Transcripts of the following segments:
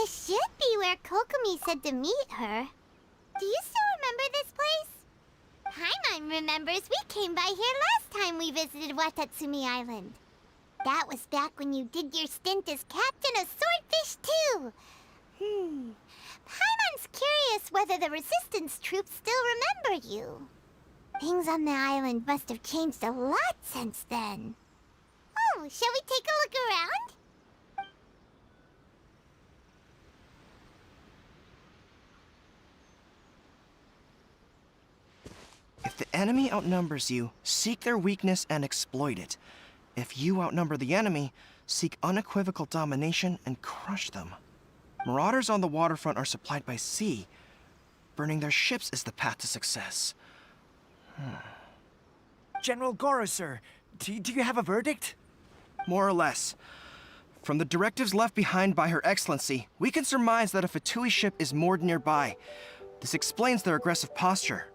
This should be where Kokomi said to meet her. Do you still remember this place? Paimon remembers we came by here last time we visited Watatsumi Island. That was back when you did your stint as captain of Swordfish too. Paimon's curious whether the Resistance troops still remember you. Things on the island must have changed a lot since then. Oh, shall we take a look around? If the enemy outnumbers you, seek their weakness and exploit it. If you outnumber the enemy, seek unequivocal domination and crush them. Marauders on the waterfront are supplied by sea. Burning their ships is the path to success. General Goro, sir, do you have a verdict? More or less. From the directives left behind by Her Excellency, we can surmise that a Fatui ship is moored nearby. This explains their aggressive posture.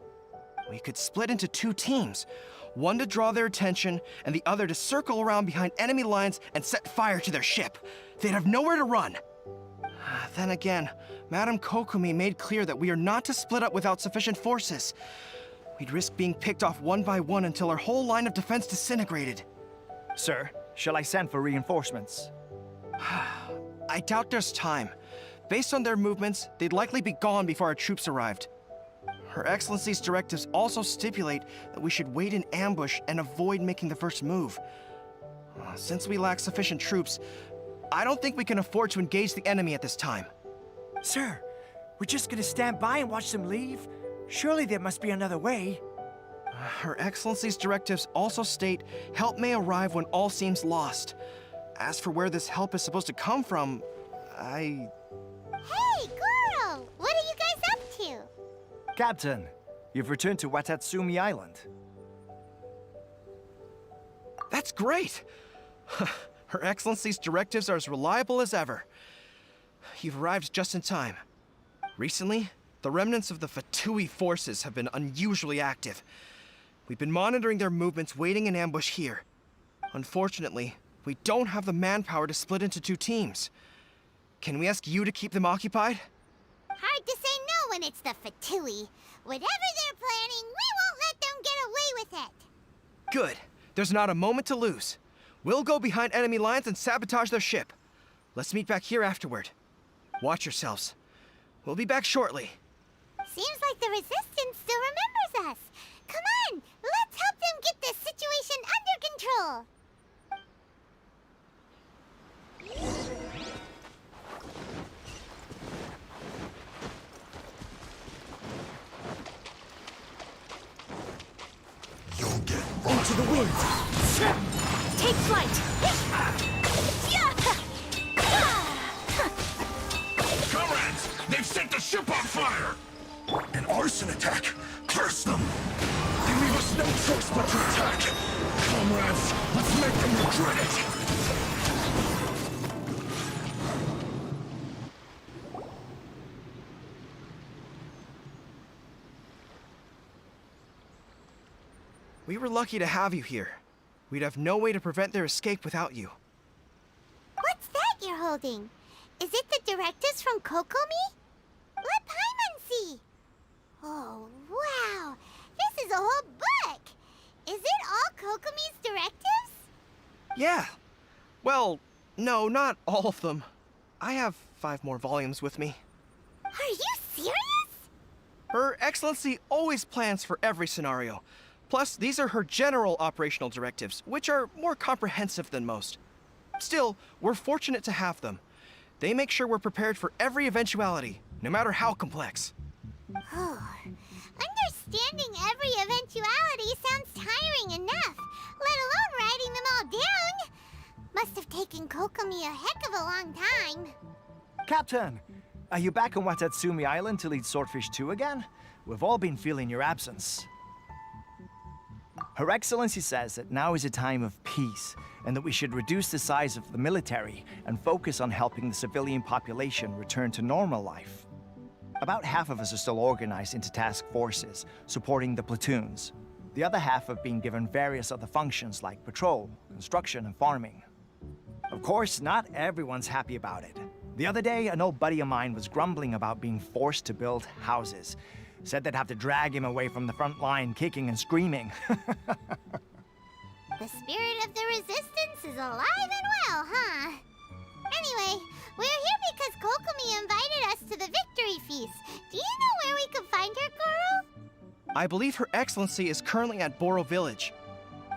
We could split into two teams, one to draw their attention, and the other to circle around behind enemy lines and set fire to their ship. They'd have nowhere to run. Then again, Madame Kokomi made clear that we are not to split up without sufficient forces. We'd risk being picked off one by one until our whole line of defense disintegrated. Sir, shall I send for reinforcements? I doubt there's time. Based on their movements, they'd likely be gone before our troops arrived. Her Excellency's directives also stipulate that we should wait in ambush and avoid making the first move. Since we lack sufficient troops, I don't think we can afford to engage the enemy at this time. Sir, we're just gonna stand by and watch them leave? Surely there must be another way. Her Excellency's directives also state help may arrive when all seems lost. As for where this help is supposed to come from, Hey, Goro! What are you guys up to? Captain, you've returned to Watatsumi Island. That's great! Her Excellency's directives are as reliable as ever. You've arrived just in time. Recently, the remnants of the Fatui forces have been unusually active. We've been monitoring their movements, waiting in ambush here. Unfortunately, we don't have the manpower to split into two teams. Can we ask you to keep them occupied? Hard to say no when it's the Fatui. Whatever they're planning, we won't let them get away with it. Good. There's not a moment to lose. We'll go behind enemy lines and sabotage their ship. Let's meet back here afterward. Watch yourselves. We'll be back shortly. Seems like the Resistance still remembers us. Come on, let's help them get this situation under control. You'll get Into the wind. Take flight. Comrades, they've set the ship on fire! An arson attack! Curse them! They leave us no choice but to attack! Comrades, let's make them regret it! We were lucky to have you here. We'd have no way to prevent their escape without you. What's that you're holding? Is it the directives from Kokomi? Let Paimon see. Oh, wow. This is a whole book. Is it all Kokomi's directives? Yeah. Well, no, not all of them. I have 5 more volumes with me. Are you serious? Her Excellency always plans for every scenario. Plus, these are her general operational directives, which are more comprehensive than most. Still, we're fortunate to have them. They make sure we're prepared for every eventuality, no matter how complex. Oh, understanding every eventuality sounds tiring enough, let alone writing them all down. Must have taken Kokomi a heck of a long time. Captain, are you back on Watatsumi Island to lead Swordfish 2 again? We've all been feeling your absence. Her Excellency says that now is a time of peace, and that we should reduce the size of the military and focus on helping the civilian population return to normal life. About half of us are still organized into task forces, supporting the platoons. The other half have been given various other functions like patrol, construction, and farming. Of course, not everyone's happy about it. The other day, an old buddy of mine was grumbling about being forced to build houses. Said they'd have to drag him away from the front line, kicking and screaming. The spirit of the resistance is alive and well, huh? Anyway, we're here because Kokomi invited us to the victory feast. Do you know where we can find her, Goro? I believe Her Excellency is currently at Boro Village.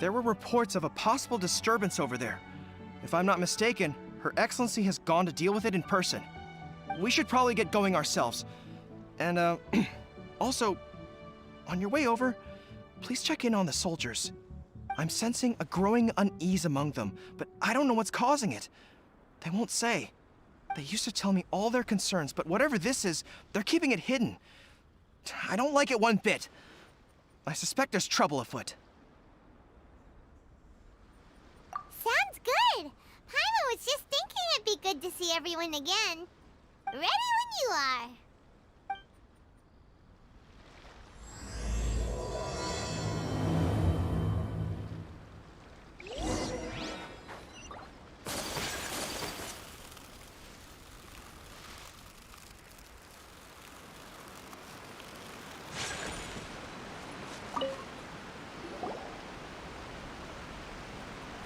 There were reports of a possible disturbance over there. If I'm not mistaken, Her Excellency has gone to deal with it in person. We should probably get going ourselves. And, also, on your way over, please check in on the soldiers. I'm sensing a growing unease among them, but I don't know what's causing it. They won't say. They used to tell me all their concerns, but whatever this is, they're keeping it hidden. I don't like it one bit. I suspect there's trouble afoot. Sounds good. Paimon was just thinking it'd be good to see everyone again. Ready when you are.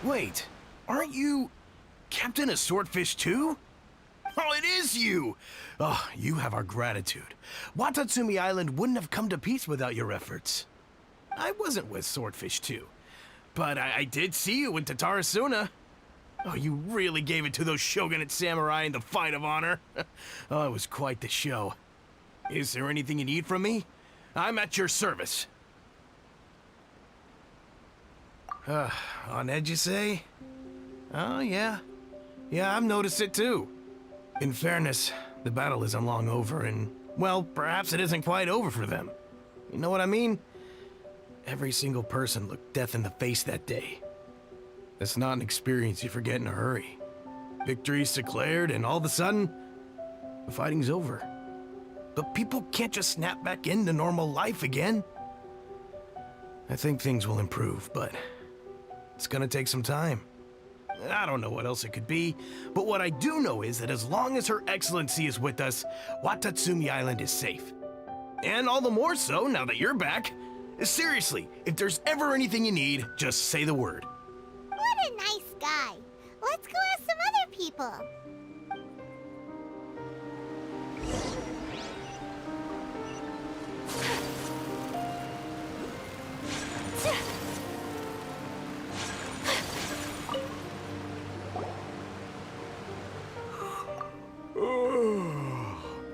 Wait, aren't you Captain of Swordfish too? Oh, it is you! Oh, you have our gratitude. Watatsumi Island wouldn't have come to peace without your efforts. I wasn't with Swordfish 2, but I did see you in Tatarasuna. Oh, you really gave it to those shogunate samurai in the fight of honor. Oh, it was quite the show. Is there anything you need from me? I'm at your service. On edge, you say? Oh, yeah. Yeah, I've noticed it too. In fairness, the battle isn't long over, and, well, perhaps it isn't quite over for them. You know what I mean? Every single person looked death in the face that day. That's not an experience you forget in a hurry. Victory's declared, and all of a sudden, the fighting's over. But people can't just snap back into normal life again. I think things will improve, but it's gonna take some time. I don't know what else it could be, but what I do know is that as long as Her Excellency is with us, Watatsumi Island is safe. And all the more so now that you're back. Seriously, if there's ever anything you need, just say the word. What a nice guy. Let's go ask some other people.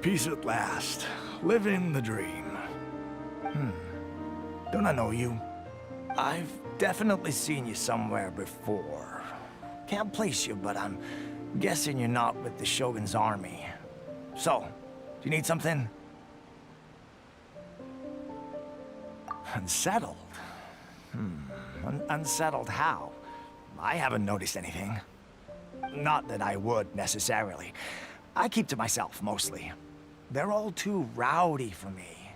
Peace at last. Living the dream. Don't I know you? I've definitely seen you somewhere before. Can't place you, but I'm guessing you're not with the Shogun's army. So, do you need something? Unsettled? Unsettled how? I haven't noticed anything. Not that I would, necessarily. I keep to myself, mostly. They're all too rowdy for me.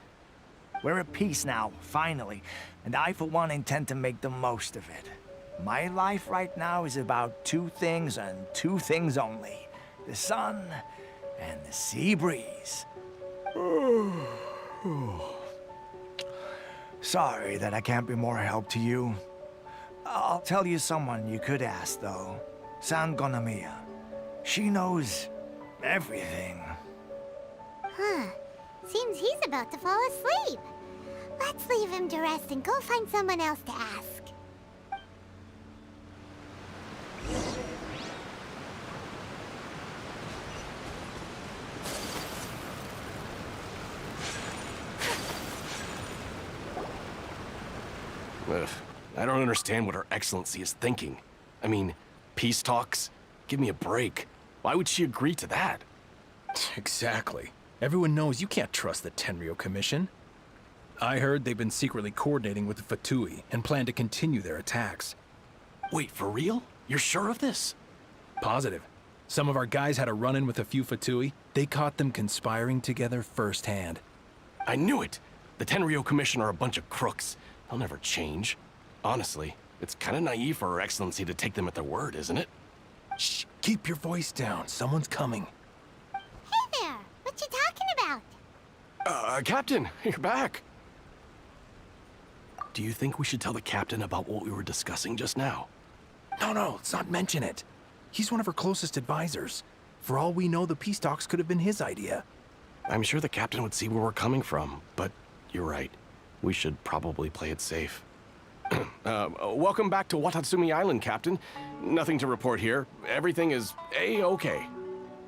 We're at peace now, finally, and I, for one, intend to make the most of it. My life right now is about two things and two things only. The sun and the sea breeze. Sorry that I can't be more help to you. I'll tell you someone you could ask, though. San Gonamiya. She knows everything. Huh. Seems he's about to fall asleep. Let's leave him to rest and go find someone else to ask. Ugh, I don't understand what Her Excellency is thinking. I mean, peace talks? Give me a break. Why would she agree to that? Exactly. Everyone knows you can't trust the Tenryo Commission. I heard they've been secretly coordinating with the Fatui and plan to continue their attacks. Wait, for real? You're sure of this? Positive. Some of our guys had a run-in with a few Fatui. They caught them conspiring together firsthand. I knew it! The Tenryo Commission are a bunch of crooks. They'll never change. Honestly, it's kind of naive for Her Excellency to take them at their word, isn't it? Shh, keep your voice down. Someone's coming. Captain, you're back. Do you think we should tell the captain about what we were discussing just now? No, let's not mention it. He's one of her closest advisors. For all we know, the peace talks could have been his idea. I'm sure the captain would see where we're coming from, but you're right. We should probably play it safe. Welcome back to Watatsumi Island, Captain. Nothing to report here. Everything is A-okay.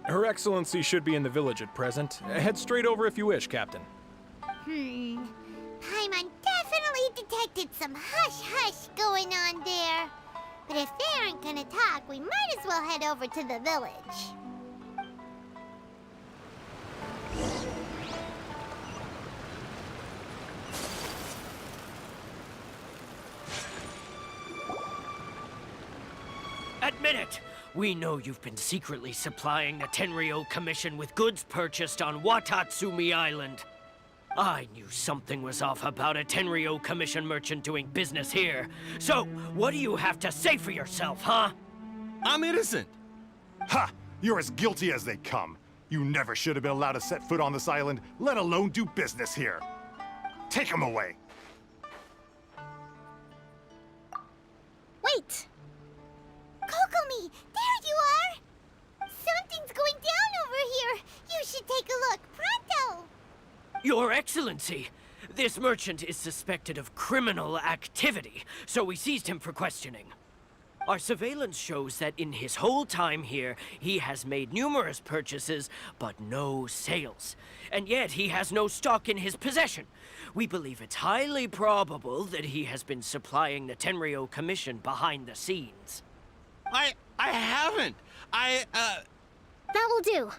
Her Excellency should be in the village at present. Head straight over if you wish, Captain. Paimon definitely detected some hush-hush going on there. But if they aren't gonna talk, we might as well head over to the village. Admit it! We know you've been secretly supplying the Tenryou Commission with goods purchased on Watatsumi Island. I knew something was off about a Tenryou Commission merchant doing business here. So, what do you have to say for yourself, huh? I'm innocent! Ha! You're as guilty as they come. You never should have been allowed to set foot on this island, let alone do business here. Take him away. Wait! Kokomi, there you are! Something's going down over here. You should take a look, pronto! Your Excellency, this merchant is suspected of criminal activity, so we seized him for questioning. Our surveillance shows that in his whole time here, he has made numerous purchases, but no sales. And yet he has no stock in his possession. We believe it's highly probable that he has been supplying the Tenryou Commission behind the scenes. I haven't! That will do.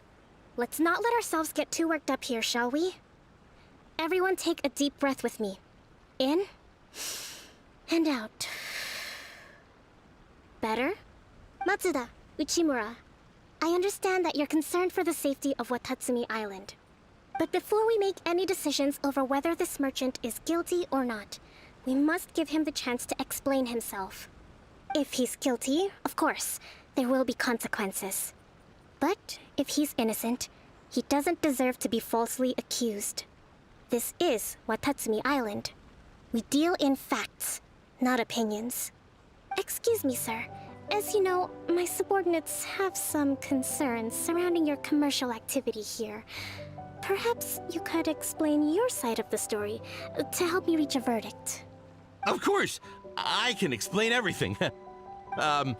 Let's not let ourselves get too worked up here, shall we? Everyone take a deep breath with me. In and out. Better? Matsuda, Uchimura, I understand that you're concerned for the safety of Watatsumi Island. But before we make any decisions over whether this merchant is guilty or not, we must give him the chance to explain himself. If he's guilty, of course, there will be consequences. But if he's innocent, he doesn't deserve to be falsely accused. This is Watatsumi Island. We deal in facts, not opinions. Excuse me, sir. As you know, my subordinates have some concerns surrounding your commercial activity here. Perhaps you could explain your side of the story to help me reach a verdict. Of course! I can explain everything. I'm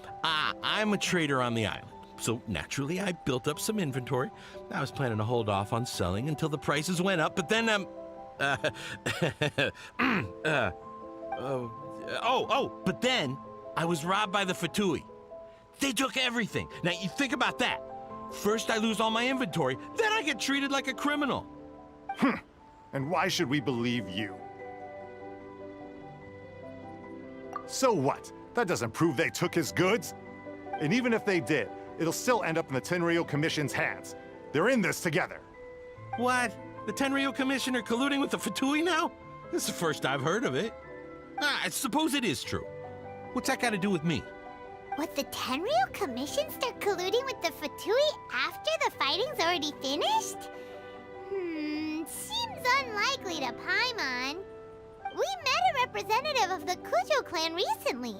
a trader on the island, so naturally I built up some inventory. I was planning to hold off on selling until the prices went up, but then, but then I was robbed by the Fatui. They took everything. Now, you think about that. First I lose all my inventory, then I get treated like a criminal. And why should we believe you? So what? That doesn't prove they took his goods. And even if they did, it'll still end up in the Tenryou Commission's hands. They're in this together. What? The Tenryou Commission are colluding with the Fatui now? This is the first I've heard of it. I suppose it is true. What's that got to do with me? Would the Tenryou Commission start colluding with the Fatui after the fighting's already finished? Seems unlikely to Paimon. We met a representative of the Kujo clan recently.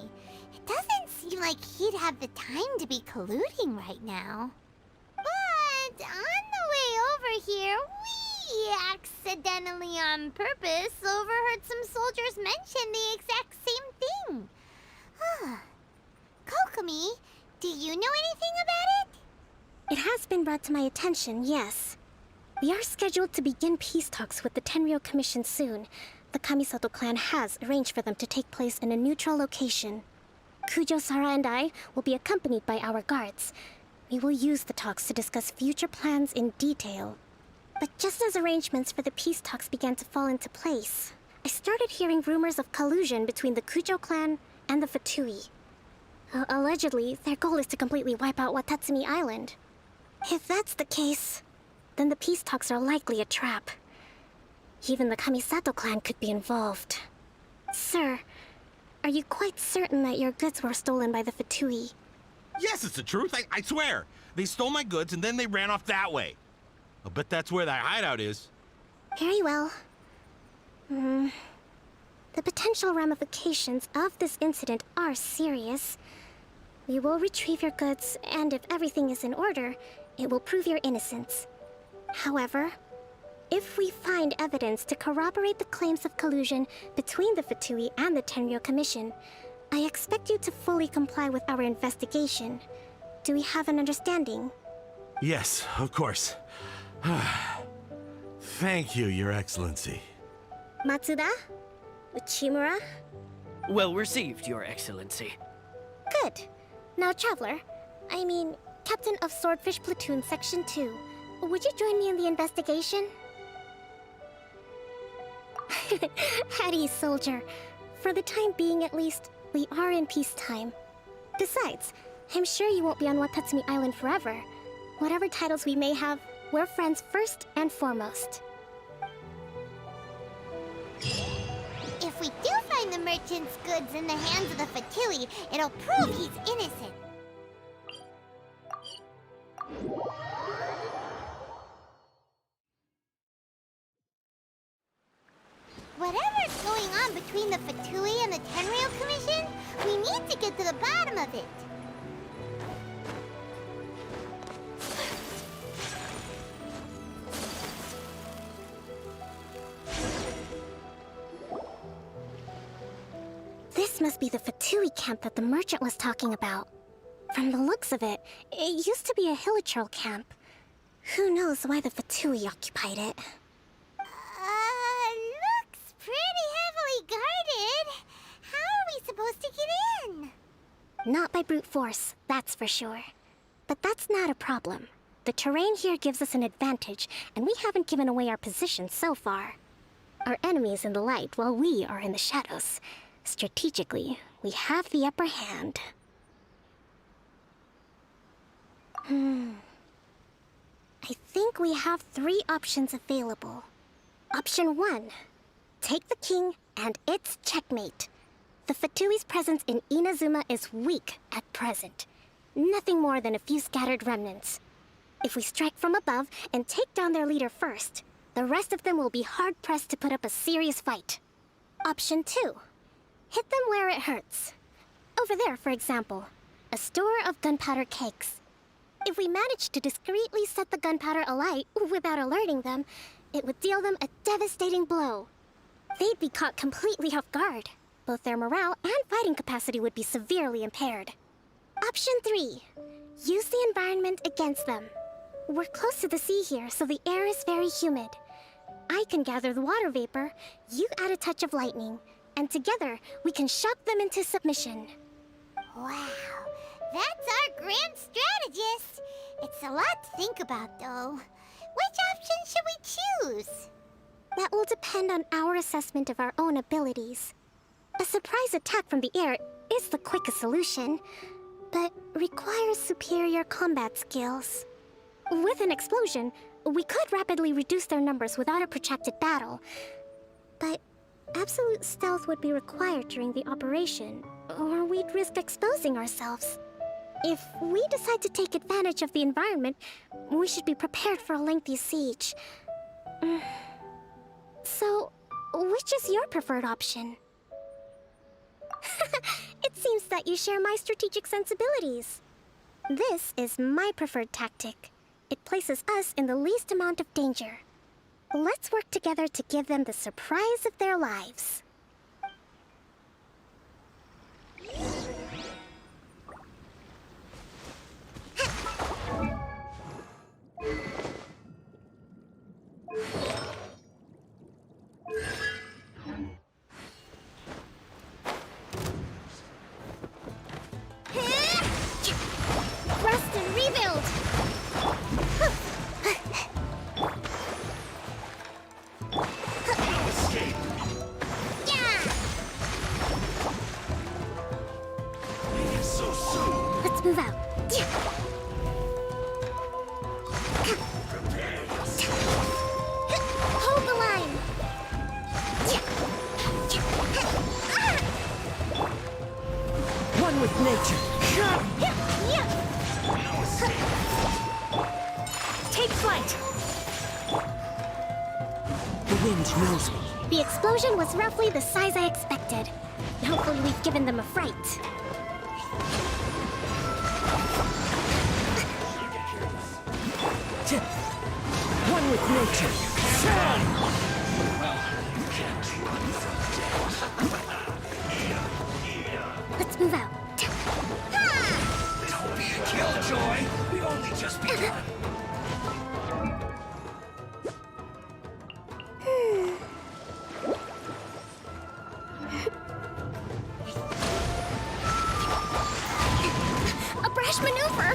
It doesn't seem like he'd have the time to be colluding right now. But on the way over here, we accidentally on purpose overheard some soldiers mention the exact same thing. Kokomi, do you know anything about it? It has been brought to my attention, yes. We are scheduled to begin peace talks with the Tenryou Commission soon. The Kamisato clan has arranged for them to take place in a neutral location. Kujo-Sara and I will be accompanied by our guards. We will use the talks to discuss future plans in detail. But just as arrangements for the peace talks began to fall into place, I started hearing rumors of collusion between the Kujo clan and the Fatui. Allegedly, their goal is to completely wipe out Watatsumi Island. If that's the case, then the peace talks are likely a trap. Even the Kamisato clan could be involved. Sir, are you quite certain that your goods were stolen by the Fatui? Yes, it's the truth. I swear. They stole my goods and then they ran off that way. I'll bet that's where that hideout is. Very well. The potential ramifications of this incident are serious. We will retrieve your goods, and if everything is in order, it will prove your innocence. However, if we find evidence to corroborate the claims of collusion between the Fatui and the Tenryou Commission, I expect you to fully comply with our investigation. Do we have an understanding? Yes, of course. Thank you, Your Excellency. Matsuda? Uchimura? Well received, Your Excellency. Good. Now, Traveler, Captain of Swordfish Platoon Section 2, would you join me in the investigation? At ease, soldier. For the time being, at least, we are in peacetime. Besides, I'm sure you won't be on Watatsumi Island forever. Whatever titles we may have, we're friends first and foremost. If we do find the merchant's goods in the hands of the Fatui, it'll prove he's innocent. Whatever's going on between the Fatui and the Tenryou Commission, we need to get to the bottom of it. This must be the Fatui camp that the merchant was talking about. From the looks of it, it used to be a hilichurl camp. Who knows why the Fatui occupied it? Looks pretty heavily guarded. How are we supposed to get in? Not by brute force, that's for sure. But that's not a problem. The terrain here gives us an advantage, and we haven't given away our position so far. Our enemy is in the light, while we are in the shadows. Strategically, we have the upper hand. I think we have 3 options available. Option 1. Take the king, and it's checkmate. The Fatui's presence in Inazuma is weak at present. Nothing more than a few scattered remnants. If we strike from above and take down their leader first, the rest of them will be hard-pressed to put up a serious fight. Option 2. Hit them where it hurts. Over there, for example, a store of gunpowder cakes. If we manage to discreetly set the gunpowder alight without alerting them, it would deal them a devastating blow. They'd be caught completely off guard. Both their morale and fighting capacity would be severely impaired. Option 3. Use the environment against them. We're close to the sea here, so the air is very humid. I can gather the water vapor, you add a touch of lightning, and together we can shock them into submission. Wow, that's our grand strategist. It's a lot to think about, though. Which option should we choose? That will depend on our assessment of our own abilities. A surprise attack from the air is the quickest solution, but requires superior combat skills. With an explosion, we could rapidly reduce their numbers without a protracted battle, but absolute stealth would be required during the operation, or we'd risk exposing ourselves. If we decide to take advantage of the environment, we should be prepared for a lengthy siege. So, which is your preferred option? It seems that you share my strategic sensibilities. This is my preferred tactic. It places us in the least amount of danger. Let's work together to give them the surprise of their lives. Rest and rebuild! Let's move out. Hold the line! One with nature. Take flight. wind knows me. The explosion was roughly the size I expected. Hopefully we've given them a fright. One with nature. Let's move out. Don't be a killjoy. We only just begun. A brash maneuver!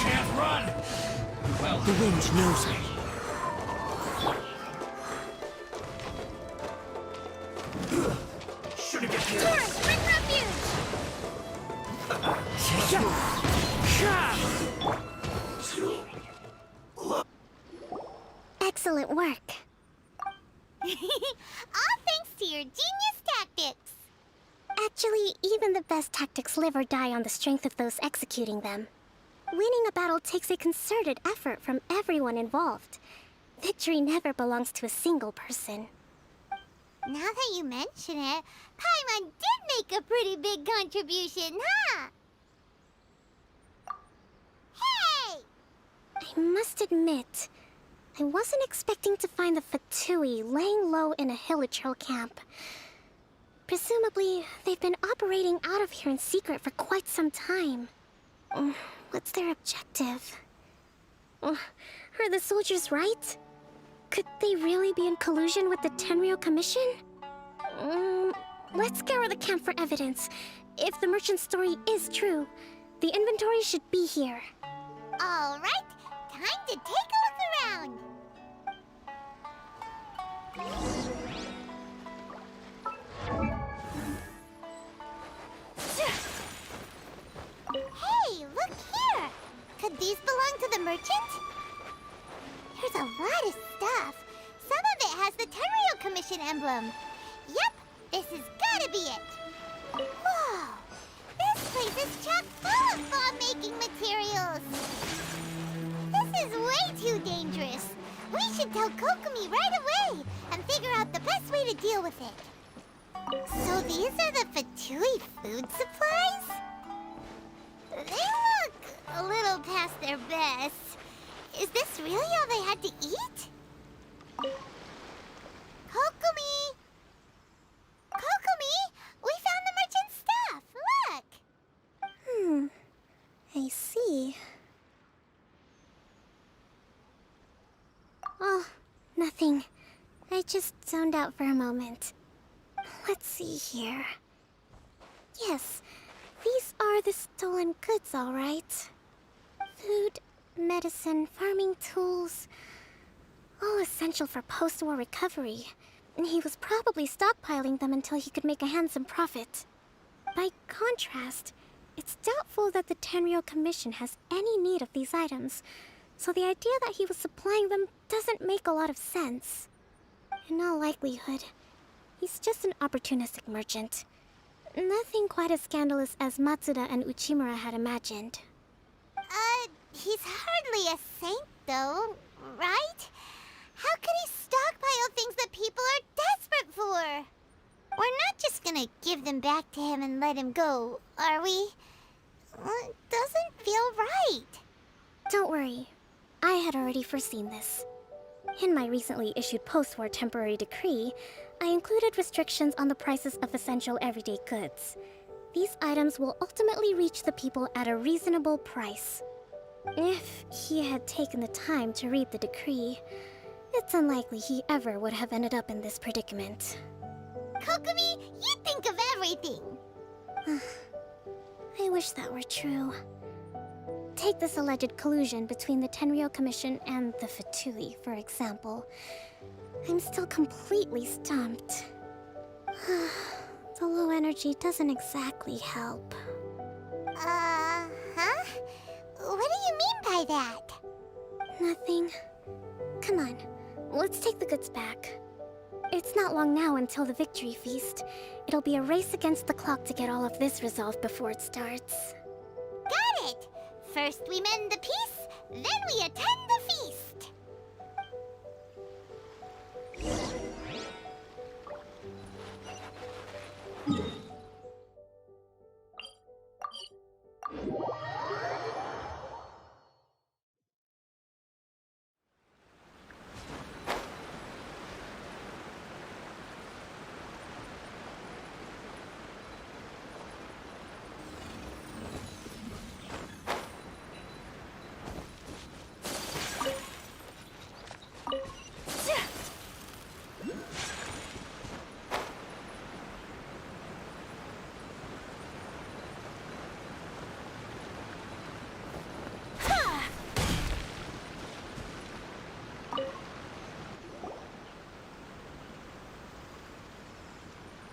Can't run. The wind knows me. Should have get here. Torrent, bring refuge! Excellent work. All thanks to your genius tactics. Actually, even the best tactics live or die on the strength of those executing them. Winning a battle takes a concerted effort from everyone involved. Victory never belongs to a single person. Now that you mention it, Paimon did make a pretty big contribution, huh? Hey! I must admit, I wasn't expecting to find the Fatui laying low in a Hilichurl camp. Presumably, they've been operating out of here in secret for quite some time. What's their objective? Are the soldiers right? Could they really be in collusion with the Tenryou Commission? Let's scour the camp for evidence. If the merchant's story is true, the inventory should be here. All right, time to take a look around. Hey, look here! Could these belong to the merchant? There's a lot of stuff. Some of it has the Tenryou Commission emblem. Yep, this has gotta be it. Whoa! This place is chock full of bomb-making materials. This is way too dangerous. We should tell Kokomi right away and figure out the best way to deal with it. So these are the Fatui food supplies? They look a little past their best. Is this really all they had to eat? Kokomi! Kokomi! We found the merchant's stuff! Look! I see. Oh, nothing. I just zoned out for a moment. Let's see here. Yes, these are the stolen goods, all right. Food, medicine, farming tools. All essential for post-war recovery. He was probably stockpiling them until he could make a handsome profit. By contrast, it's doubtful that the Tenryou Commission has any need of these items, so the idea that he was supplying them doesn't make a lot of sense. In all likelihood, he's just an opportunistic merchant. Nothing quite as scandalous as Matsuda and Uchimura had imagined. He's hardly a saint, though, right? How could he stockpile things that people are desperate for? We're not just gonna give them back to him and let him go, are we? It doesn't feel right. Don't worry. I had already foreseen this. In my recently issued post-war temporary decree, I included restrictions on the prices of essential everyday goods. These items will ultimately reach the people at a reasonable price. If he had taken the time to read the decree, it's unlikely he ever would have ended up in this predicament. Kokomi, you think of everything! I wish that were true. Take this alleged collusion between the Tenryou Commission and the Fatui, for example. I'm still completely stumped. The low energy doesn't exactly help. Huh? What do you mean by that? Nothing. Come on, let's take the goods back. It's not long now until the victory feast. It'll be a race against the clock to get all of this resolved before it starts. Got First we mend the peace, then we attend the feast.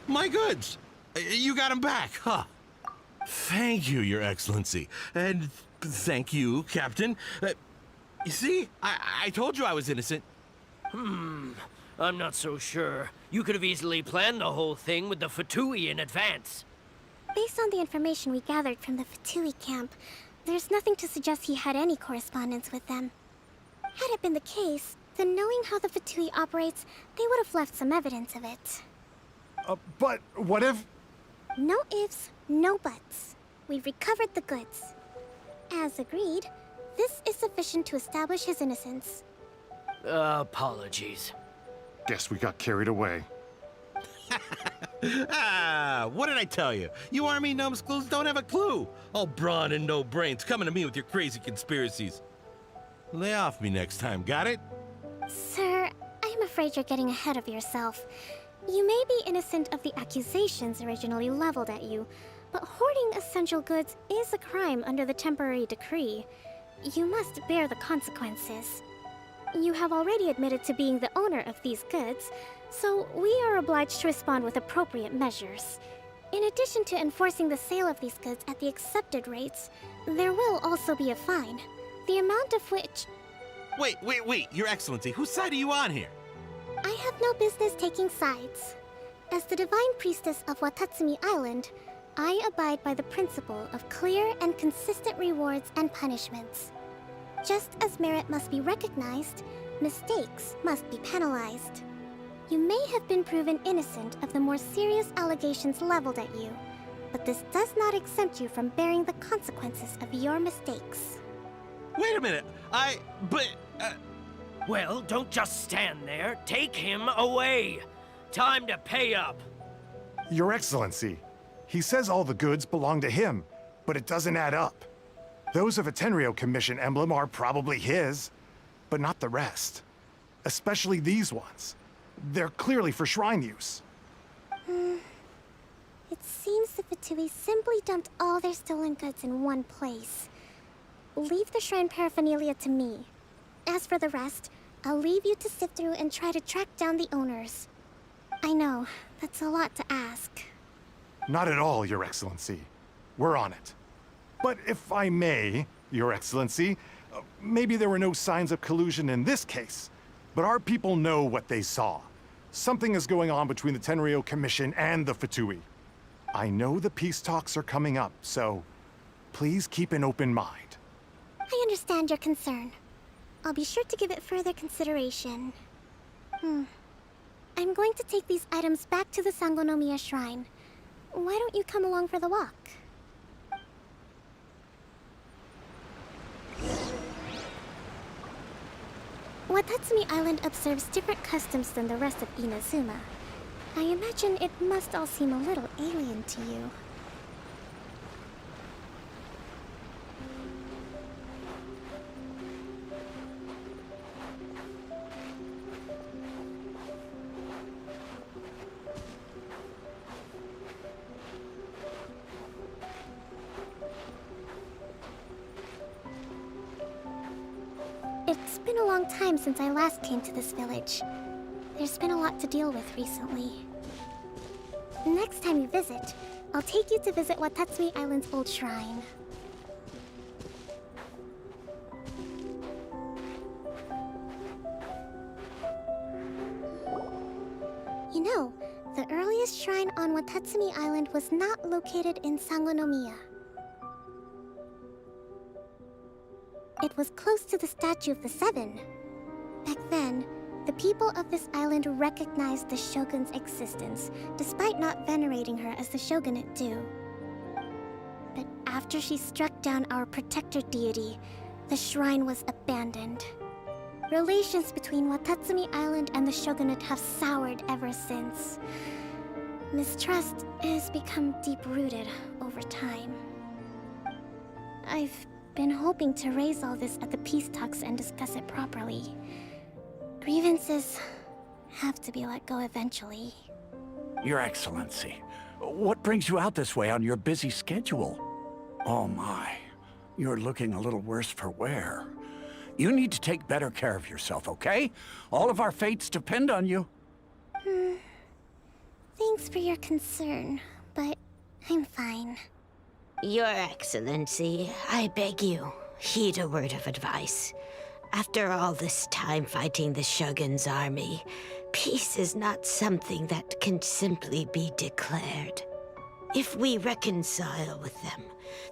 My goods! You got them back, huh? Thank you, Your Excellency. And thank you, Captain. You see, I told you I was innocent. I'm not so sure. You could have easily planned the whole thing with the Fatui in advance. Based on the information we gathered from the Fatui camp, there's nothing to suggest he had any correspondence with them. Had it been the case, then knowing how the Fatui operates, they would have left some evidence of it. But what if... No ifs, no buts. We've recovered the goods. As agreed, this is sufficient to establish his innocence. Apologies. Guess we got carried away. What did I tell you? You army numbskulls don't have a clue. All brawn and no brains coming to me with your crazy conspiracies. Lay off me next time, got it? Sir, I'm afraid you're getting ahead of yourself. You may be innocent of the accusations originally leveled at you, but hoarding essential goods is a crime under the temporary decree. You must bear the consequences. You have already admitted to being the owner of these goods, so we are obliged to respond with appropriate measures. In addition to enforcing the sale of these goods at the accepted rates, there will also be a fine, the amount of which... Wait, Your Excellency, whose side are you on here? I have no business taking sides. As the Divine Priestess of Watatsumi Island, I abide by the principle of clear and consistent rewards and punishments. Just as merit must be recognized, mistakes must be penalized. You may have been proven innocent of the more serious allegations leveled at you, but this does not exempt you from bearing the consequences of your mistakes. Wait a minute, Well, don't just stand there. Take him away. Time to pay up. Your Excellency, he says all the goods belong to him, but it doesn't add up. Those of a Tenryou Commission emblem are probably his, but not the rest. Especially these ones. They're clearly for shrine use. It seems the Fatui simply dumped all their stolen goods in one place. Leave the shrine paraphernalia to me. As for the rest, I'll leave you to sift through and try to track down the owners. I know, that's a lot to ask. Not at all, Your Excellency. We're on it. But if I may, Your Excellency, maybe there were no signs of collusion in this case, but our people know what they saw. Something is going on between the Tenryou Commission and the Fatui. I know the peace talks are coming up, so please keep an open mind. I understand your concern. I'll be sure to give it further consideration. I'm going to take these items back to the Sangonomiya Shrine. Why don't you come along for the walk? Watatsumi Island observes different customs than the rest of Inazuma. I imagine it must all seem a little alien to you. It's been a long time since I last came to this village. There's been a lot to deal with recently. Next time you visit, I'll take you to visit Watatsumi Island's old shrine. You know, the earliest shrine on Watatsumi Island was not located in Sangonomiya. It was close to the statue of the Seven. Back then, the people of this island recognized the Shogun's existence, despite not venerating her as the Shogunate do. But after she struck down our protector deity, the shrine was abandoned. Relations between Watatsumi Island and the Shogunate have soured ever since. Mistrust has become deep-rooted over time. I've been hoping to raise all this at the peace talks and discuss it properly. Grievances have to be let go eventually. Your Excellency, what brings you out this way on your busy schedule? Oh my, you're looking a little worse for wear. You need to take better care of yourself, okay? All of our fates depend on you. Thanks for your concern, but I'm fine. Your Excellency, I beg you, heed a word of advice. After all this time fighting the Shogun's army, peace is not something that can simply be declared. If we reconcile with them,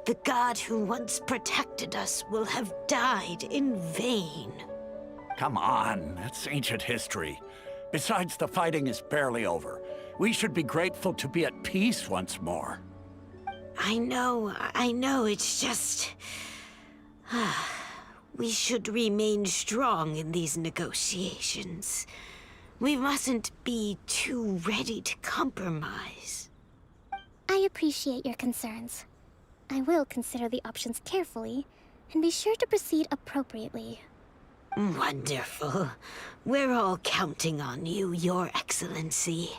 the god who once protected us will have died in vain. Come on, that's ancient history. Besides, the fighting is barely over. We should be grateful to be at peace once more. I know, it's just... We should remain strong in these negotiations. We mustn't be too ready to compromise. I appreciate your concerns. I will consider the options carefully, and be sure to proceed appropriately. Wonderful. We're all counting on you, Your Excellency.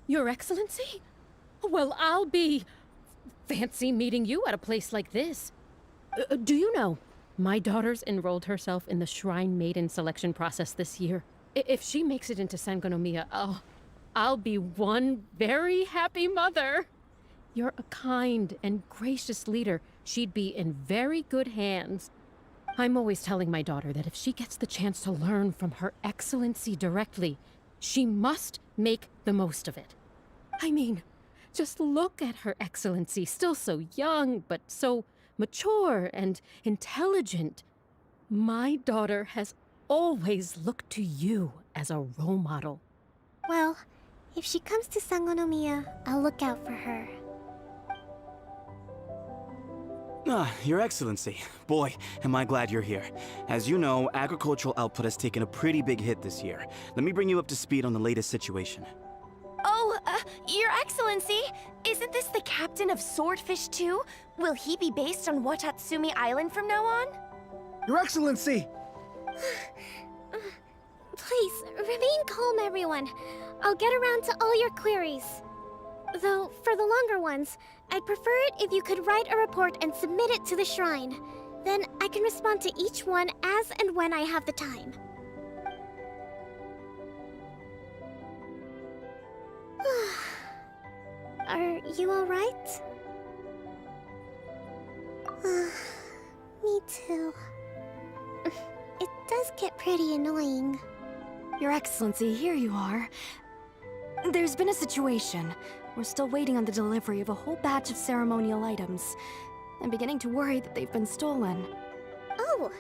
Your Excellency? Well, I'll be... fancy meeting you at a place like this. Do you know, my daughter's enrolled herself in the Shrine Maiden selection process this year. If she makes it into Sangonomiya, I'll be one very happy mother. You're a kind and gracious leader. She'd be in very good hands. I'm always telling my daughter that if she gets the chance to learn from Her Excellency directly, she must make the most of it. I mean, just look at Her Excellency, still so young, but so mature and intelligent. My daughter has always looked to you as a role model. Well, if she comes to Sangonomiya, I'll look out for her. Your Excellency. Boy, am I glad you're here. As you know, agricultural output has taken a pretty big hit this year. Let me bring you up to speed on the latest situation. Oh, Your Excellency, isn't this the captain of Swordfish 2? Will he be based on Watatsumi Island from now on? Your Excellency! Please, remain calm, everyone. I'll get around to all your queries. Though, for the longer ones, I'd prefer it if you could write a report and submit it to the shrine. Then I can respond to each one as and when I have the time. Are you alright? Me too. It does get pretty annoying. Your Excellency, here you are. There's been a situation. We're still waiting on the delivery of a whole batch of ceremonial items. I'm beginning to worry that they've been stolen. Oh,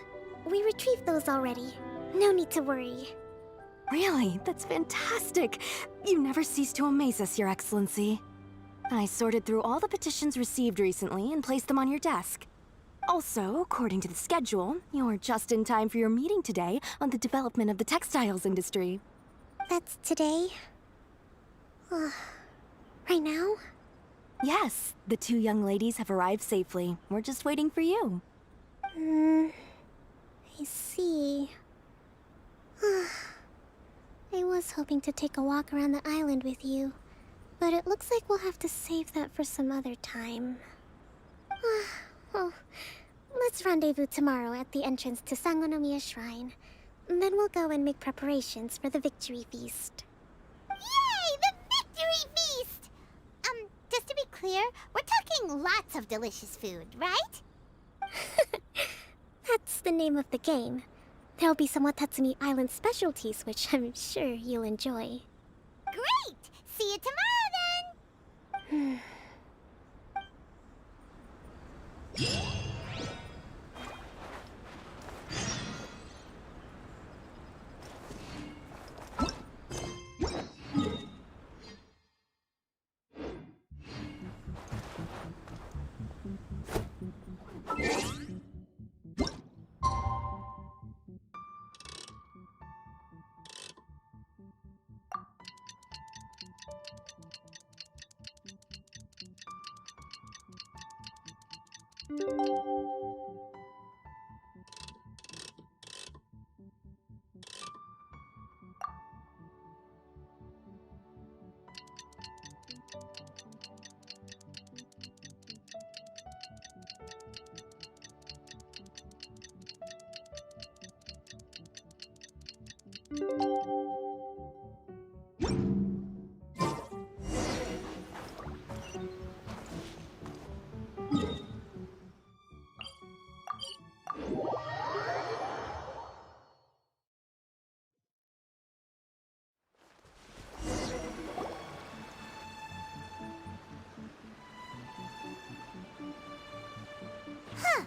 we retrieved those already. No need to worry. Really? That's fantastic! You never cease to amaze us, Your Excellency. I sorted through all the petitions received recently and placed them on your desk. Also, according to the schedule, you're just in time for your meeting today on the development of the textiles industry. That's today? Right now? Yes, the two young ladies have arrived safely. We're just waiting for you. I see. I was hoping to take a walk around the island with you, but it looks like we'll have to save that for some other time. Well, let's rendezvous tomorrow at the entrance to Sangonomiya Shrine. Then we'll go and make preparations for the victory feast. Yay! The victory feast! Just to be clear, we're talking lots of delicious food, right? That's the name of the game. There'll be some Watatsumi Island specialties, which I'm sure you'll enjoy. Great! See you tomorrow, then! Huh.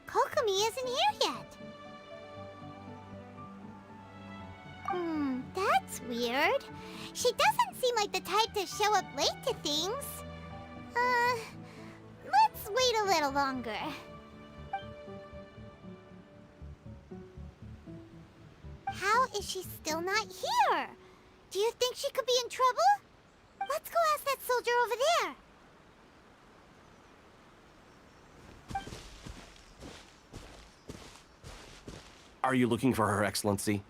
Kokomi isn't here yet. That's weird. She doesn't seem like the type to show up late to things. Let's wait a little longer. How is she still not here? Do you think she could be in trouble? Let's go ask that soldier over there. Are you looking for Her Excellency?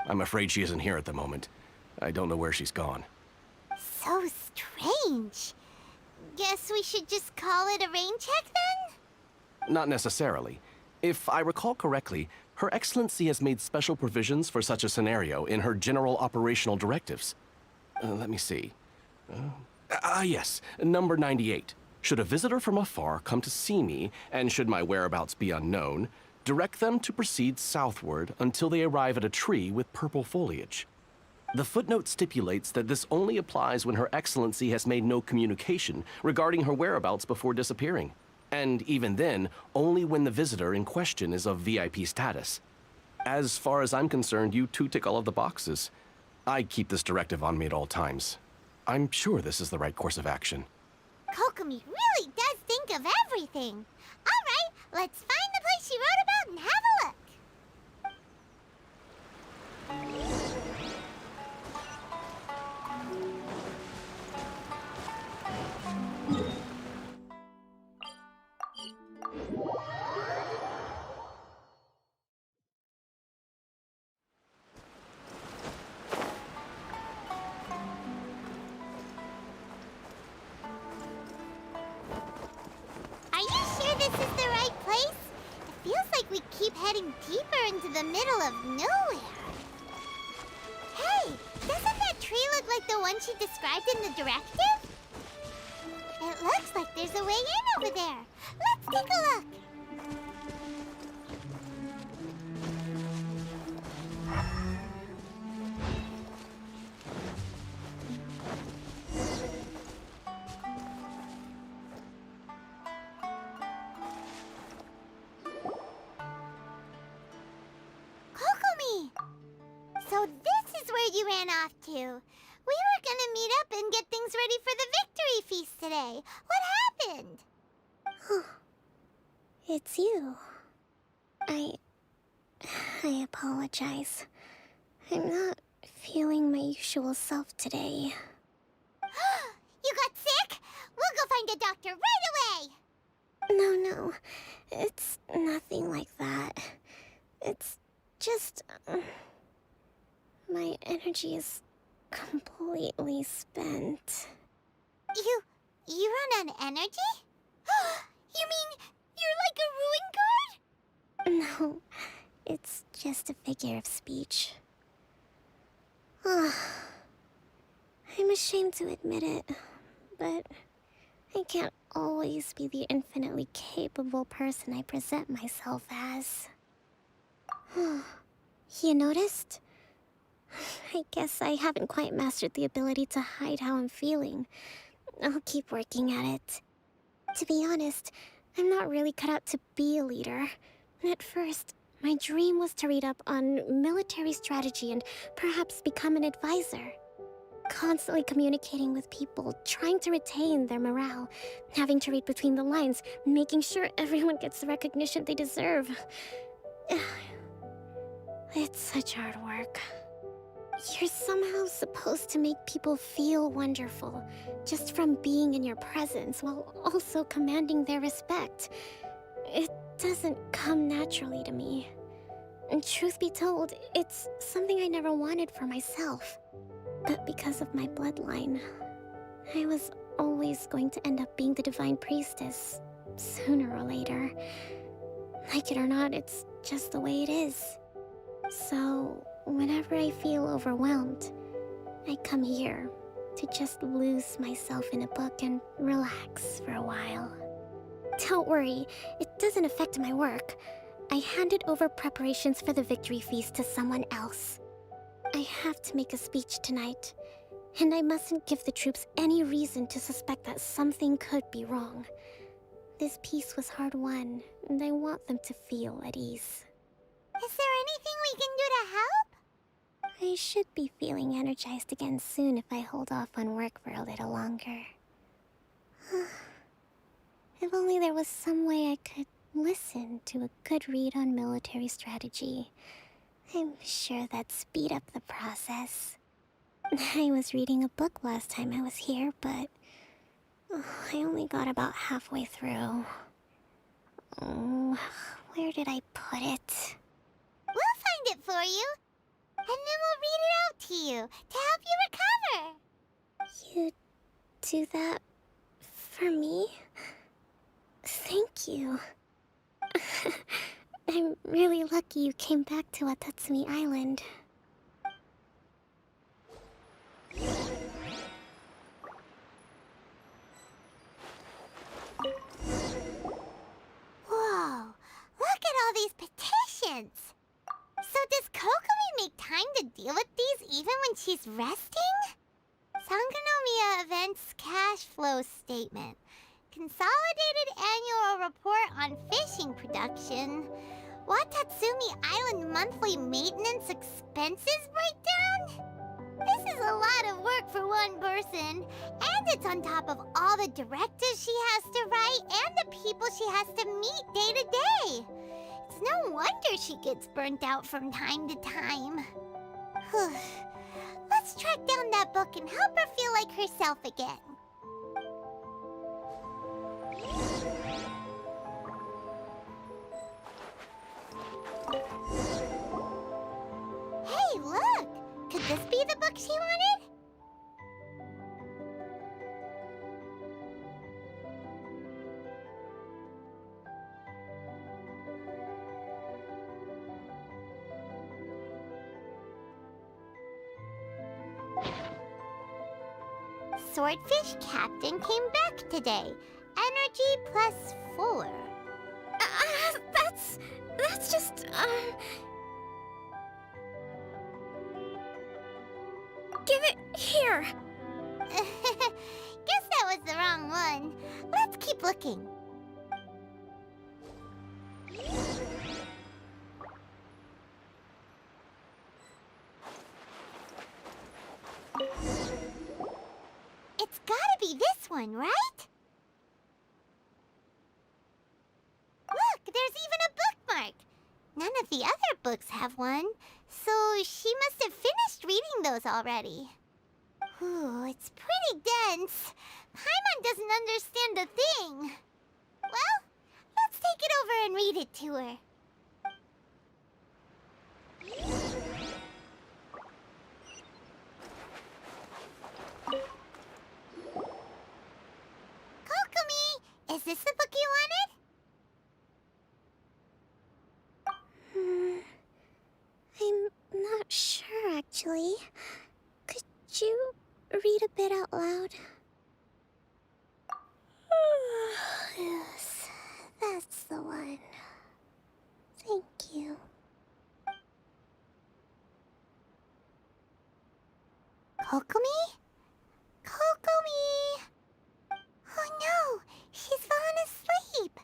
I'm afraid she isn't here at the moment. I don't know where she's gone. So strange. Guess we should just call it a rain check then? Not necessarily. If I recall correctly, Her Excellency has made special provisions for such a scenario in her general operational directives. Let me see. Yes, number 98. Should a visitor from afar come to see me, and should my whereabouts be unknown, direct them to proceed southward until they arrive at a tree with purple foliage. The footnote stipulates that this only applies when Her Excellency has made no communication regarding her whereabouts before disappearing. And even then, only when the visitor in question is of VIP status. As far as I'm concerned, you two tick all of the boxes. I keep this directive on me at all times. I'm sure this is the right course of action. Kokomi really does think of everything. All right, let's find the place she wrote about and have a look. Are you sure this is the right place? It feels like we keep heading deeper into the middle of nowhere. Hey, doesn't that tree look like the one she described in the directive? It looks like there's a way in over there. Let's take a look. Kokomi! So this is where you ran off to. We were gonna meet up and get things ready for the victory feast today. What happened? It's you. I apologize. I'm not feeling my usual self today. You got sick? We'll go find a doctor right away! No. It's nothing like that. It's just... my energy is completely spent. You run on energy? You mean you're like a ruin guard? No, it's just a figure of speech. I'm ashamed to admit it, but I can't always be the infinitely capable person I present myself as. You noticed? I guess I haven't quite mastered the ability to hide how I'm feeling. I'll keep working at it. To be honest, I'm not really cut out to be a leader. At first, my dream was to read up on military strategy and perhaps become an advisor. Constantly communicating with people, trying to retain their morale, having to read between the lines, making sure everyone gets the recognition they deserve. It's such hard work. You're somehow supposed to make people feel wonderful, just from being in your presence, while also commanding their respect. It doesn't come naturally to me. And truth be told, it's something I never wanted for myself. But because of my bloodline, I was always going to end up being the Divine Priestess, sooner or later. Like it or not, it's just the way it is. So, whenever I feel overwhelmed, I come here to just lose myself in a book and relax for a while. Don't worry, it doesn't affect my work. I handed over preparations for the victory feast to someone else. I have to make a speech tonight, and I mustn't give the troops any reason to suspect that something could be wrong. This peace was hard-won, and I want them to feel at ease. Is there anything we can do to help? I should be feeling energized again soon if I hold off on work for a little longer. If only there was some way I could listen to a good read on military strategy. I'm sure that'd speed up the process. I was reading a book last time I was here, but I only got about halfway through. Where did I put it? We'll find it for you. And then we'll read it out to you to help you recover. You do that for me? Thank you. I'm really lucky you came back to Watatsumi Island. Whoa, look at all these petitions. So does Kokomi make time to deal with these even when she's resting? Sangonomiya Events Cash Flow Statement. Consolidated Annual Report on Fishing Production. Watatsumi Island Monthly Maintenance Expenses Breakdown? This is a lot of work for one person, and it's on top of all the directives she has to write and the people she has to meet day to day. It's no wonder she gets burnt out from time to time. Let's track down that book and help her feel like herself again. Hey, look! Could this be the book she wanted? Swordfish Captain came back today. Energy +4. That's just, Give it here! Guess that was the wrong one. Let's keep looking. It's gotta be this one, right? Look, there's even a bookmark. None of the other books have one, so she must have finished reading those already. Ooh, it's pretty dense. Paimon doesn't understand a thing. Well, let's take it over and read it to her. Kokomi, is this the book you wanted? I'm not sure, actually. Could you read a bit out loud? Yes, that's the one. Thank you. Kokomi? Kokomi! Oh no, she's fallen asleep.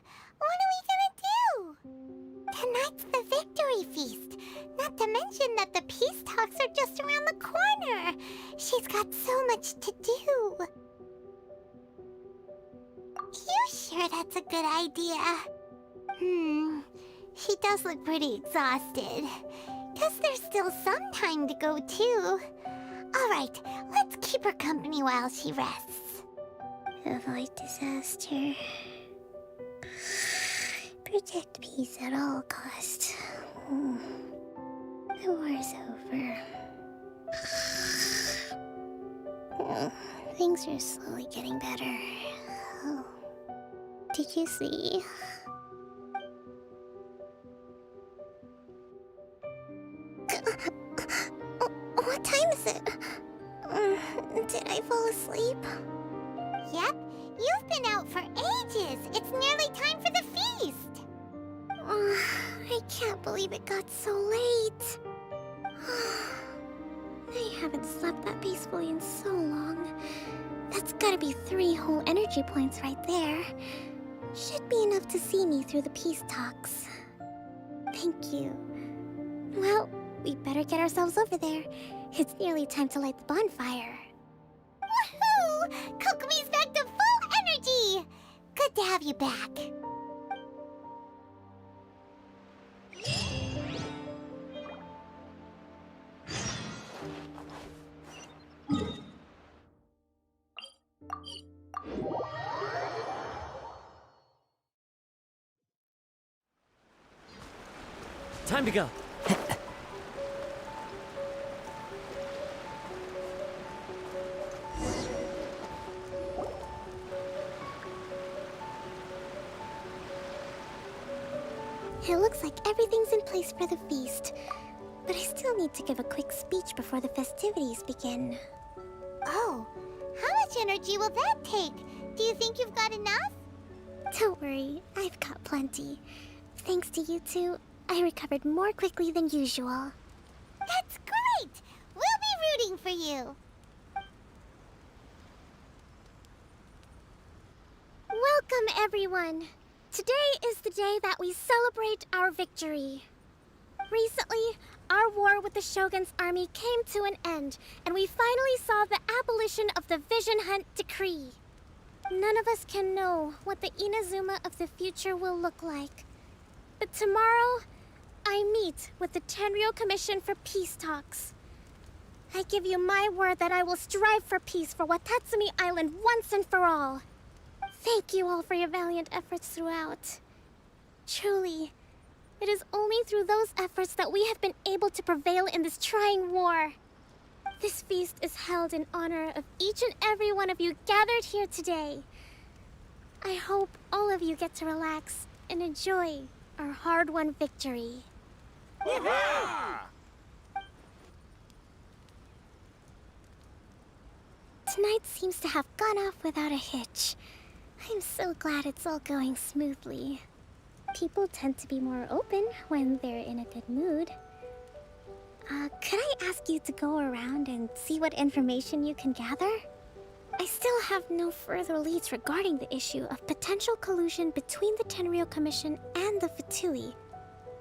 Fatui feast. Not to mention that the peace talks are just around the corner. She's got so much to do. You sure that's a good idea? She does look pretty exhausted. Guess there's still some time to go, too. Alright, let's keep her company while she rests. Avoid disaster. Protect peace at all costs. The war's over. Things are slowly getting better. Oh. Did you see? What time is it? Did I fall asleep? Yep, you've been out for ages. It's nearly time for the feast. I can't believe it got so late. I haven't slept that peacefully in so long. That's gotta be 3 whole energy points right there. Should be enough to see me through the peace talks. Thank you. Well, we better get ourselves over there. It's nearly time to light the bonfire. Woohoo! Kokomi's back to full energy! Good to have you back. Time to go. It looks like everything's in place for the feast. But I still need to give a quick speech before the festivities begin. Oh, how much energy will that take? Do you think you've got enough? Don't worry, I've got plenty. Thanks to you two, I recovered more quickly than usual. That's great! We'll be rooting for you. Welcome, everyone! Today is the day that we celebrate our victory. Recently, our war with the Shogun's army came to an end, and we finally saw the abolition of the Vision Hunt Decree. None of us can know what the Inazuma of the future will look like. But tomorrow, I meet with the Tenryou Commission for peace talks. I give you my word that I will strive for peace for Watatsumi Island once and for all. Thank you all for your valiant efforts throughout. Truly, it is only through those efforts that we have been able to prevail in this trying war. This feast is held in honor of each and every one of you gathered here today. I hope all of you get to relax and enjoy our hard-won victory. Tonight seems to have gone off without a hitch. I'm so glad it's all going smoothly. People tend to be more open when they're in a good mood. Could I ask you to go around and see what information you can gather? I still have no further leads regarding the issue of potential collusion between the Tenryou Commission and the Fatui.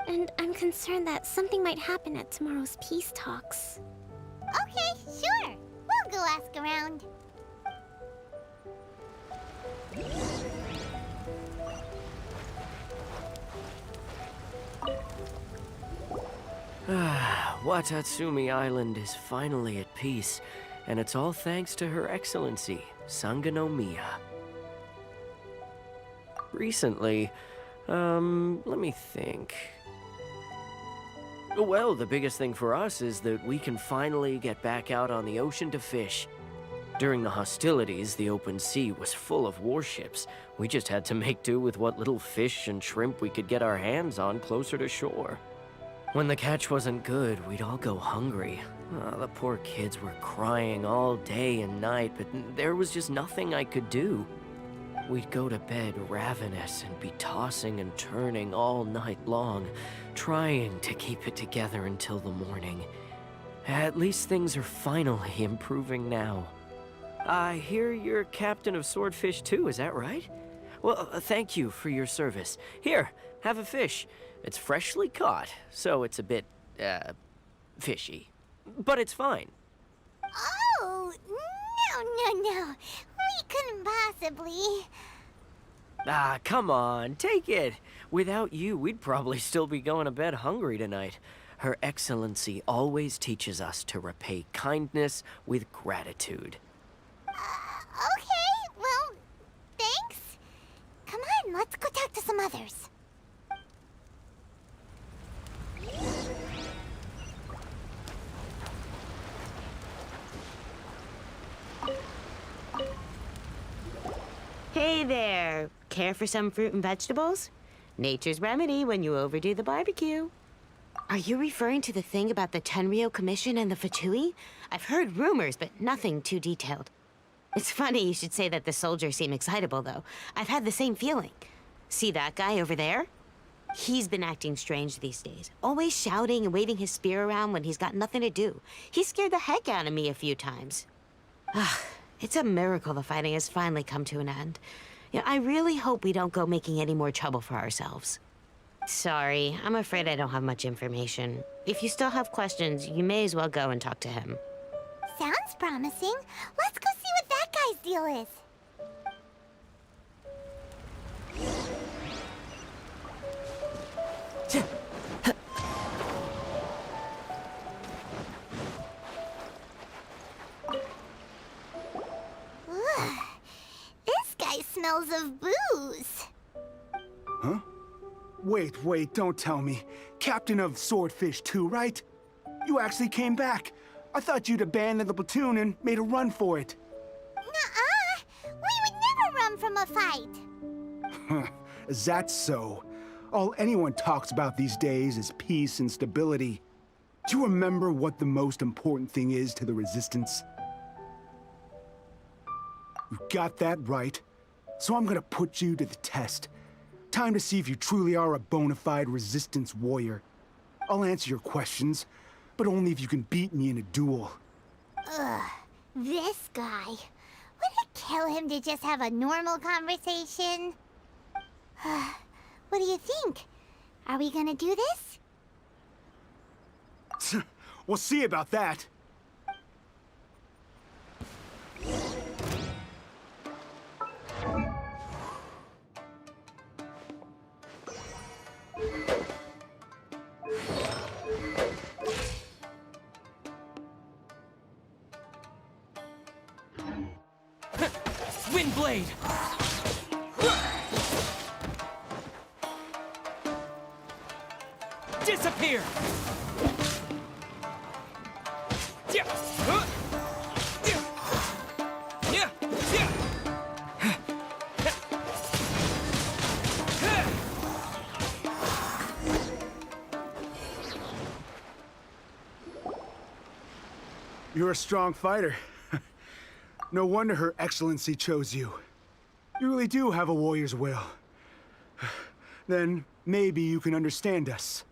And I'm concerned that something might happen at tomorrow's peace talks. Okay, sure. We'll go ask around. Watatsumi Island is finally at peace, and it's all thanks to Her Excellency, Sangonomiya. Recently, let me think. Well, the biggest thing for us is that we can finally get back out on the ocean to fish. During the hostilities, the open sea was full of warships. We just had to make do with what little fish and shrimp we could get our hands on closer to shore. When the catch wasn't good, we'd all go hungry. The poor kids were crying all day and night, but there was just nothing I could do. We'd go to bed ravenous and be tossing and turning all night long, trying to keep it together until the morning. At least things are finally improving now. I hear you're captain of Swordfish too, is that right? Well, thank you for your service. Here, have a fish. It's freshly caught, so it's a bit, fishy. But it's fine. Oh, no. We couldn't possibly. Ah, come on, take it. Without you, we'd probably still be going to bed hungry tonight. Her Excellency always teaches us to repay kindness with gratitude. Okay, well, thanks. Come on, let's go talk to some others. Hey there! Care for some fruit and vegetables? Nature's remedy when you overdo the barbecue. Are you referring to the thing about the Tenryo Commission and the Fatui? I've heard rumors, but nothing too detailed. It's funny you should say that the soldiers seem excitable, though. I've had the same feeling. See that guy over there? He's been acting strange these days. Always shouting and waving his spear around when he's got nothing to do. He scared the heck out of me a few times. It's a miracle the fighting has finally come to an end. Yeah, I really hope we don't go making any more trouble for ourselves. Sorry, I'm afraid I don't have much information. If you still have questions, you may as well go and talk to him. Sounds promising. Let's go see what that guy's deal is. Ugh. This guy smells of booze. Huh? Wait, don't tell me. Captain of Swordfish 2, right? You actually came back. I thought you'd abandoned the platoon and made a run for it. Nuh-uh. We would never run from a fight. Is that so? All anyone talks about these days is peace and stability. Do you remember what the most important thing is to the Resistance? You got that right. So I'm gonna put you to the test. Time to see if you truly are a bona fide Resistance warrior. I'll answer your questions, but only if you can beat me in a duel. Ugh, this guy. Would it kill him to just have a normal conversation? What do you think? Are we gonna do this? We'll see about that. Windblade! Disappear! You're a strong fighter. No wonder Her Excellency chose you. You really do have a warrior's will. Then maybe you can understand us.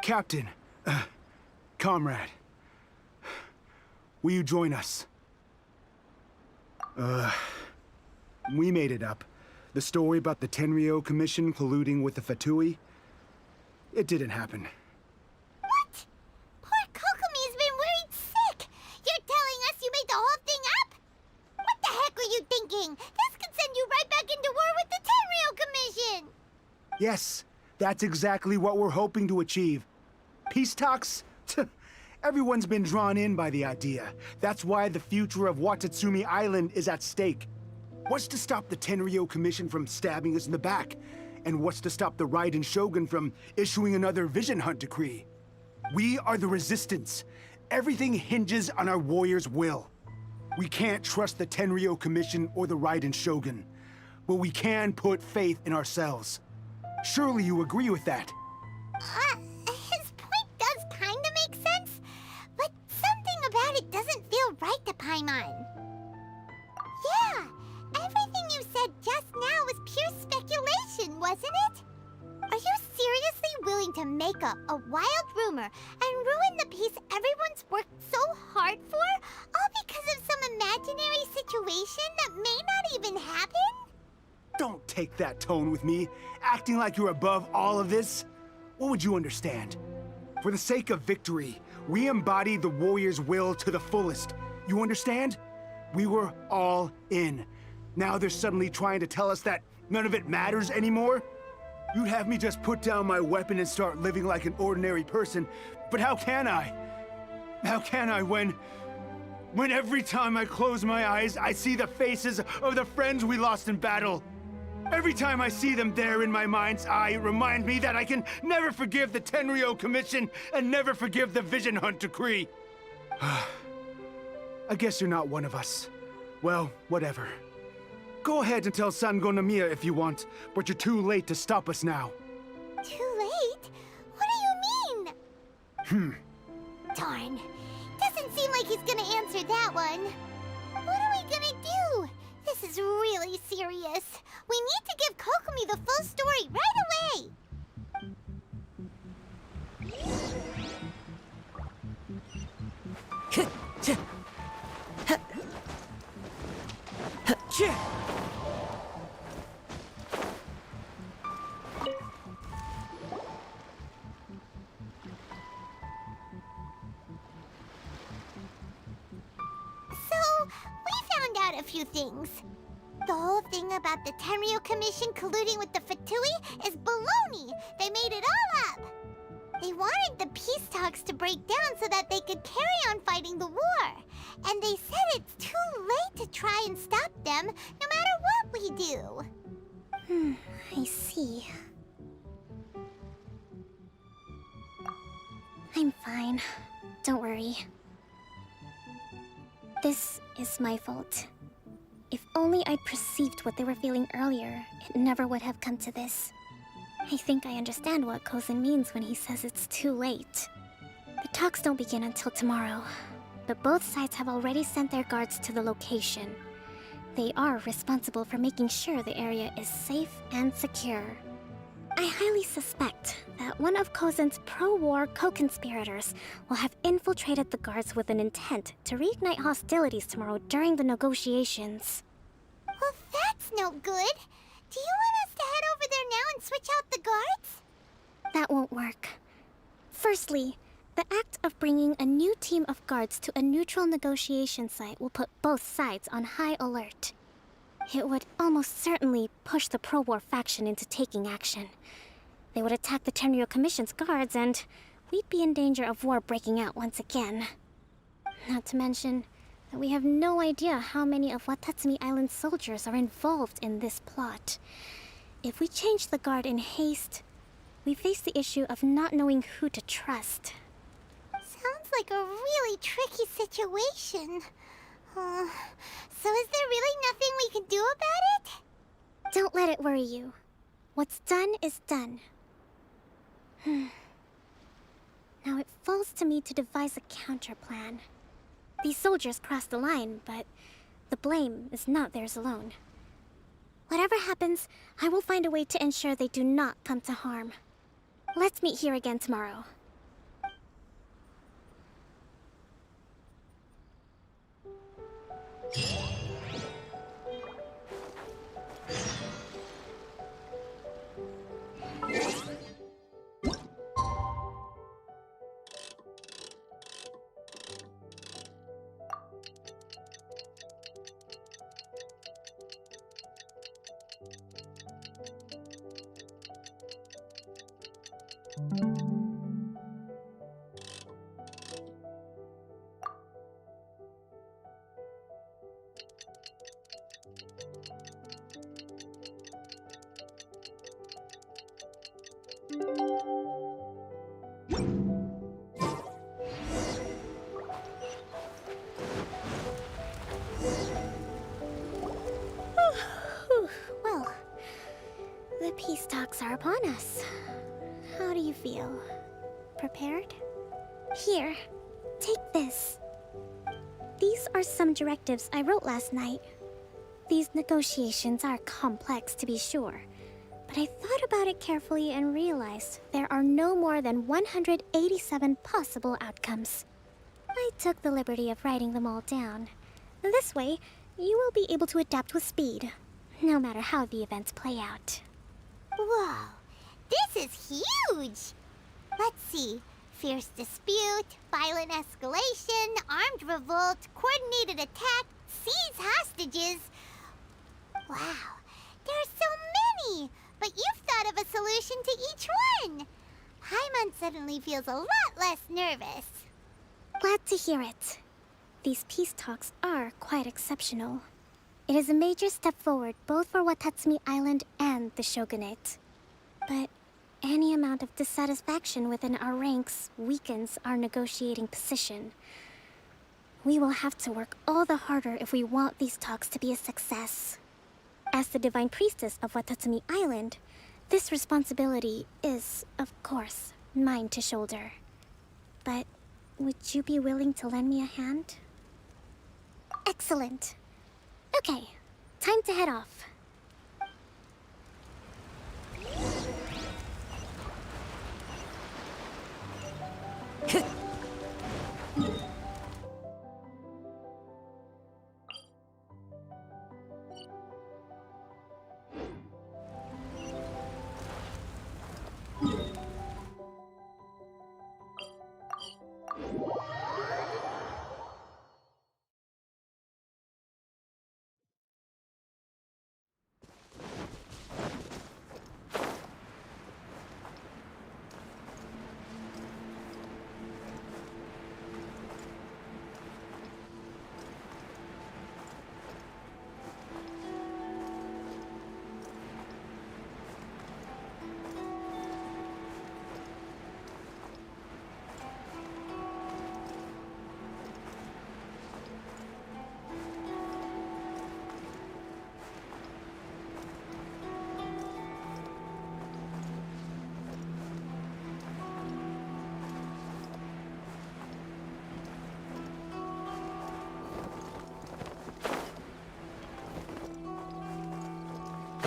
Captain, comrade, will you join us? We made it up. The story about the Tenryo Commission colluding with the Fatui, it didn't happen. What? Poor Kokomi's been worried sick. You're telling us you made the whole thing up? What the heck were you thinking? This could send you right back into war with the Tenryo Commission. Yes, that's exactly what we're hoping to achieve. Peace talks? Everyone's been drawn in by the idea. That's why the future of Watatsumi Island is at stake. What's to stop the Tenryo Commission from stabbing us in the back? And what's to stop the Raiden Shogun from issuing another Vision Hunt decree? We are the Resistance. Everything hinges on our warrior's will. We can't trust the Tenryo Commission or the Raiden Shogun, but we can put faith in ourselves. Surely you agree with that? His point does kinda make sense, but something about it doesn't feel right to Paimon. Yeah, everything you said just now was pure speculation, wasn't it? Are you seriously willing to make up a wild rumor and ruin the peace everyone's worked so hard for, all because of some imaginary situation that may not even happen? Don't take that tone with me, acting like you're above all of this. what would you understand? For the sake of victory, we embody the warrior's will to the fullest. You understand? We were all in. Now they're suddenly trying to tell us that none of it matters anymore? You'd have me just put down my weapon and start living like an ordinary person, but how can I? How can I when every time I close my eyes, I see the faces of the friends we lost in battle? Every time I see them there in my mind's eye, it reminds me that I can never forgive the Tenryo Commission and never forgive the Vision Hunt Decree. I guess you're not one of us. Well, whatever. Go ahead and tell Sango Nomiya if you want, but you're too late to stop us now. Too late? What do you mean? Darn. Doesn't seem like he's gonna answer that one. What are we gonna do? This is really serious. We need to give Kokomi the full story right away. A few things. The whole thing about the Tenryo Commission colluding with the Fatui is baloney. They made it all up. They wanted the peace talks to break down so that they could carry on fighting the war. And they said it's too late to try and stop them, no matter what we do. I see. I'm fine. Don't worry. This is my fault. If only I'd perceived what they were feeling earlier, it never would have come to this. I think I understand what Kozan means when he says it's too late. The talks don't begin until tomorrow, but both sides have already sent their guards to the location. They are responsible for making sure the area is safe and secure. I highly suspect that one of Kozan's pro-war co-conspirators will have infiltrated the guards with an intent to reignite hostilities tomorrow during the negotiations. Well, that's no good. Do you want us to head over there now and switch out the guards? That won't work. Firstly, the act of bringing a new team of guards to a neutral negotiation site will put both sides on high alert. It would almost certainly push the pro-war faction into taking action. They would attack the Tenryo Commission's guards, and we'd be in danger of war breaking out once again. Not to mention that we have no idea how many of Watatsumi Island's soldiers are involved in this plot. If we change the guard in haste, we face the issue of not knowing who to trust. Sounds like a really tricky situation. So is there really nothing we can do about it? Don't let it worry you. What's done is done. Now it falls to me to devise a counter-plan. These soldiers crossed the line, but the blame is not theirs alone. Whatever happens, I will find a way to ensure they do not come to harm. Let's meet here again tomorrow. Well, the peace talks are upon us. How do you feel? Prepared? Here, take this. These are some directives I wrote last night. These negotiations are complex, to be sure, but I thought about it carefully and realized there are no more than 187 possible outcomes. I took the liberty of writing them all down. This way, you will be able to adapt with speed, no matter how the events play out. Whoa, this is huge! Let's see. Fierce dispute, violent escalation, armed revolt, coordinated attack, seize hostages. Wow, there are so many! But you've thought of a solution to each one! Paimon suddenly feels a lot less nervous. Glad to hear it. These peace talks are quite exceptional. It is a major step forward both for Watatsumi Island and the Shogunate. But any amount of dissatisfaction within our ranks weakens our negotiating position. We will have to work all the harder if we want these talks to be a success. As the Divine Priestess of Watatsumi Island, this responsibility is, of course, mine to shoulder. But would you be willing to lend me a hand? Excellent. Okay, time to head off.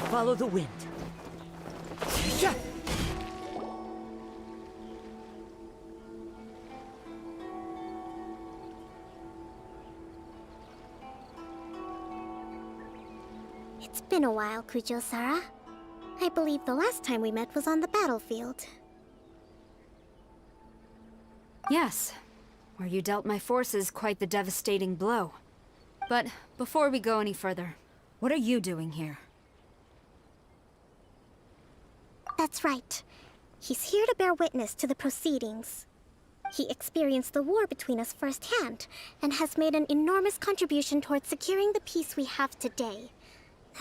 Follow the wind. Yeah. It's been a while, Kujo-Sara. I believe the last time we met was on the battlefield. Yes, where you dealt my forces quite the devastating blow. But before we go any further, what are you doing here? That's right. He's here to bear witness to the proceedings. He experienced the war between us firsthand, and has made an enormous contribution towards securing the peace we have today.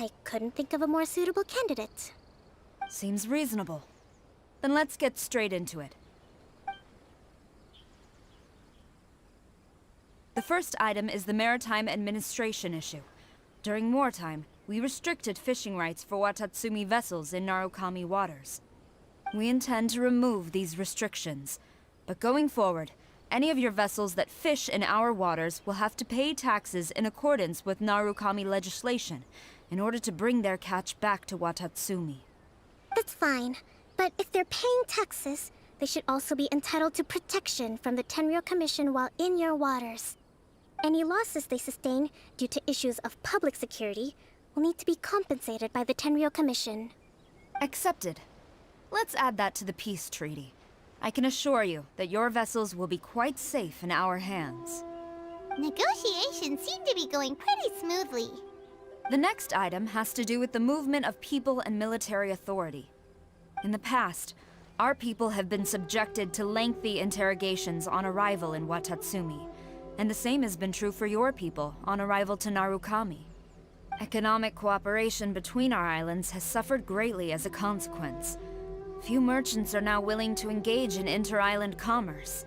I couldn't think of a more suitable candidate. Seems reasonable. Then let's get straight into it. The first item is the Maritime Administration issue. During wartime, we restricted fishing rights for Watatsumi vessels in Narukami waters. We intend to remove these restrictions, but going forward, any of your vessels that fish in our waters will have to pay taxes in accordance with Narukami legislation in order to bring their catch back to Watatsumi. That's fine, but if they're paying taxes, they should also be entitled to protection from the Tenryou Commission while in your waters. Any losses they sustain due to issues of public security will need to be compensated by the Tenryou Commission. Accepted. Let's add that to the peace treaty. I can assure you that your vessels will be quite safe in our hands. Negotiations seem to be going pretty smoothly. The next item has to do with the movement of people and military authority. In the past, our people have been subjected to lengthy interrogations on arrival in Watatsumi, and the same has been true for your people on arrival to Narukami. Economic cooperation between our islands has suffered greatly as a consequence. Few merchants are now willing to engage in inter-island commerce.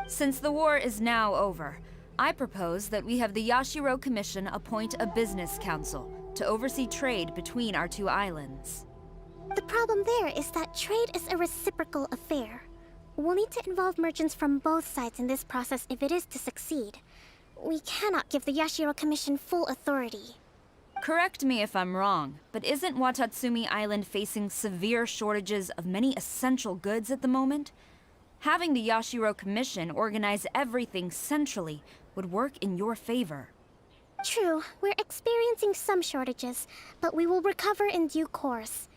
Since the war is now over, I propose that we have the Yashiro Commission appoint a business council to oversee trade between our two islands. The problem there is that trade is a reciprocal affair. We'll need to involve merchants from both sides in this process if it is to succeed. We cannot give the Yashiro Commission full authority. Correct me if I'm wrong, but isn't Watatsumi Island facing severe shortages of many essential goods at the moment? Having the Yashiro Commission organize everything centrally would work in your favor. True, we're experiencing some shortages, but we will recover in due course.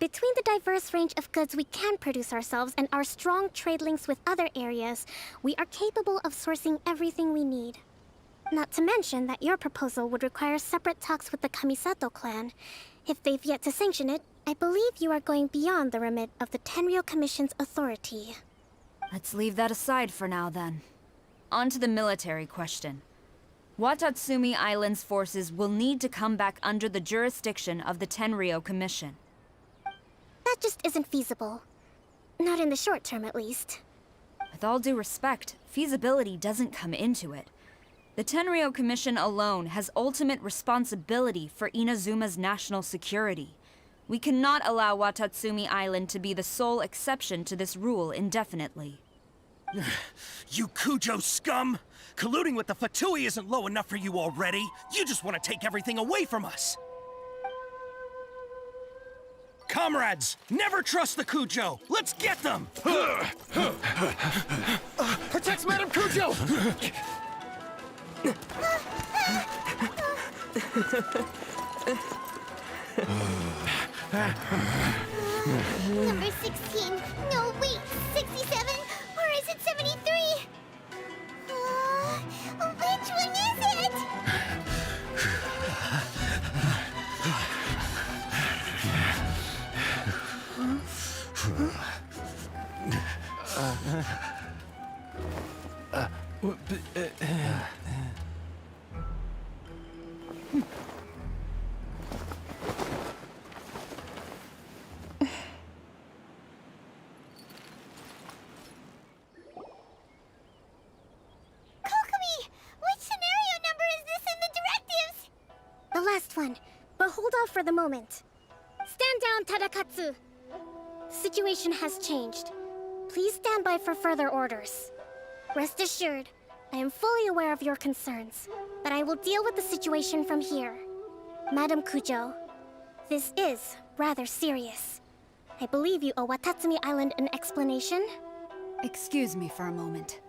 Between the diverse range of goods we can produce ourselves and our strong trade links with other areas, we are capable of sourcing everything we need. Not to mention that your proposal would require separate talks with the Kamisato clan. If they've yet to sanction it, I believe you are going beyond the remit of the Tenryou Commission's authority. Let's leave that aside for now, then. On to the military question. Watatsumi Island's forces will need to come back under the jurisdiction of the Tenryou Commission. That just isn't feasible. Not in the short term, at least. With all due respect, feasibility doesn't come into it. The Tenryou Commission alone has ultimate responsibility for Inazuma's national security. We cannot allow Watatsumi Island to be the sole exception to this rule indefinitely. You Kujo scum! Colluding with the Fatui isn't low enough for you already. You just want to take everything away from us. Comrades, never trust the Kujo! Let's get them! Protect Madame Kujo! Number 16. No, wait. 67? Or is it 73? Which one is it? The last one, but hold off for the moment. Stand down, Tadakatsu! Situation has changed. Please stand by for further orders. Rest assured, I am fully aware of your concerns, but I will deal with the situation from here. Madam Kujo, this is rather serious. I believe you owe Watatsumi Island an explanation? Excuse me for a moment.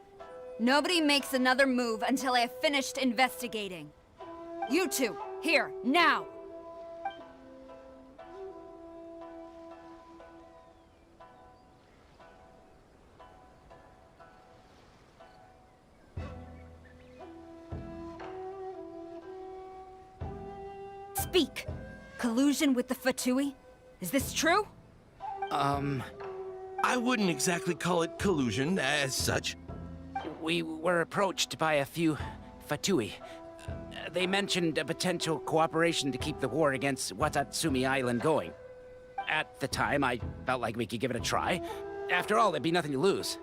Nobody makes another move until I have finished investigating. You two, here, now! Speak! Collusion with the Fatui? Is this true? I wouldn't exactly call it collusion as such. We were approached by a few Fatui. They mentioned a potential cooperation to keep the war against Watatsumi Island going. At the time, I felt like we could give it a try. After all, there'd be nothing to lose.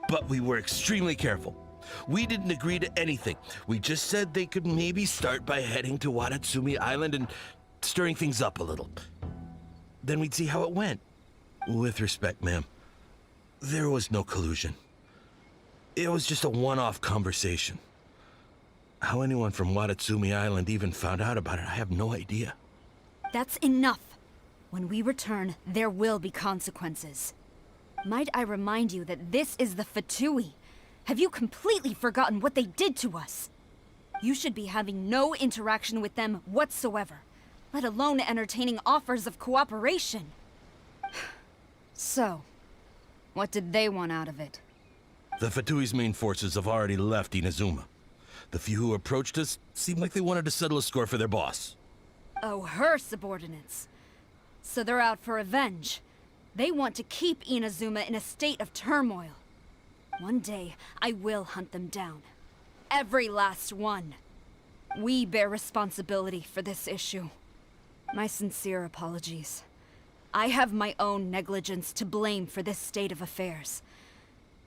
But we were extremely careful. We didn't agree to anything. We just said they could maybe start by heading to Watatsumi Island and stirring things up a little. Then we'd see how it went. With respect, ma'am, there was no collusion. It was just a one-off conversation. How anyone from Watatsumi Island even found out about it, I have no idea. That's enough. When we return, there will be consequences. Might I remind you that this is the Fatui? Have you completely forgotten what they did to us? You should be having no interaction with them whatsoever, let alone entertaining offers of cooperation. So, what did they want out of it? The Fatui's main forces have already left Inazuma. The few who approached us seemed like they wanted to settle a score for their boss. Oh, her subordinates. So they're out for revenge. They want to keep Inazuma in a state of turmoil. One day, I will hunt them down. Every last one. We bear responsibility for this issue. My sincere apologies. I have my own negligence to blame for this state of affairs.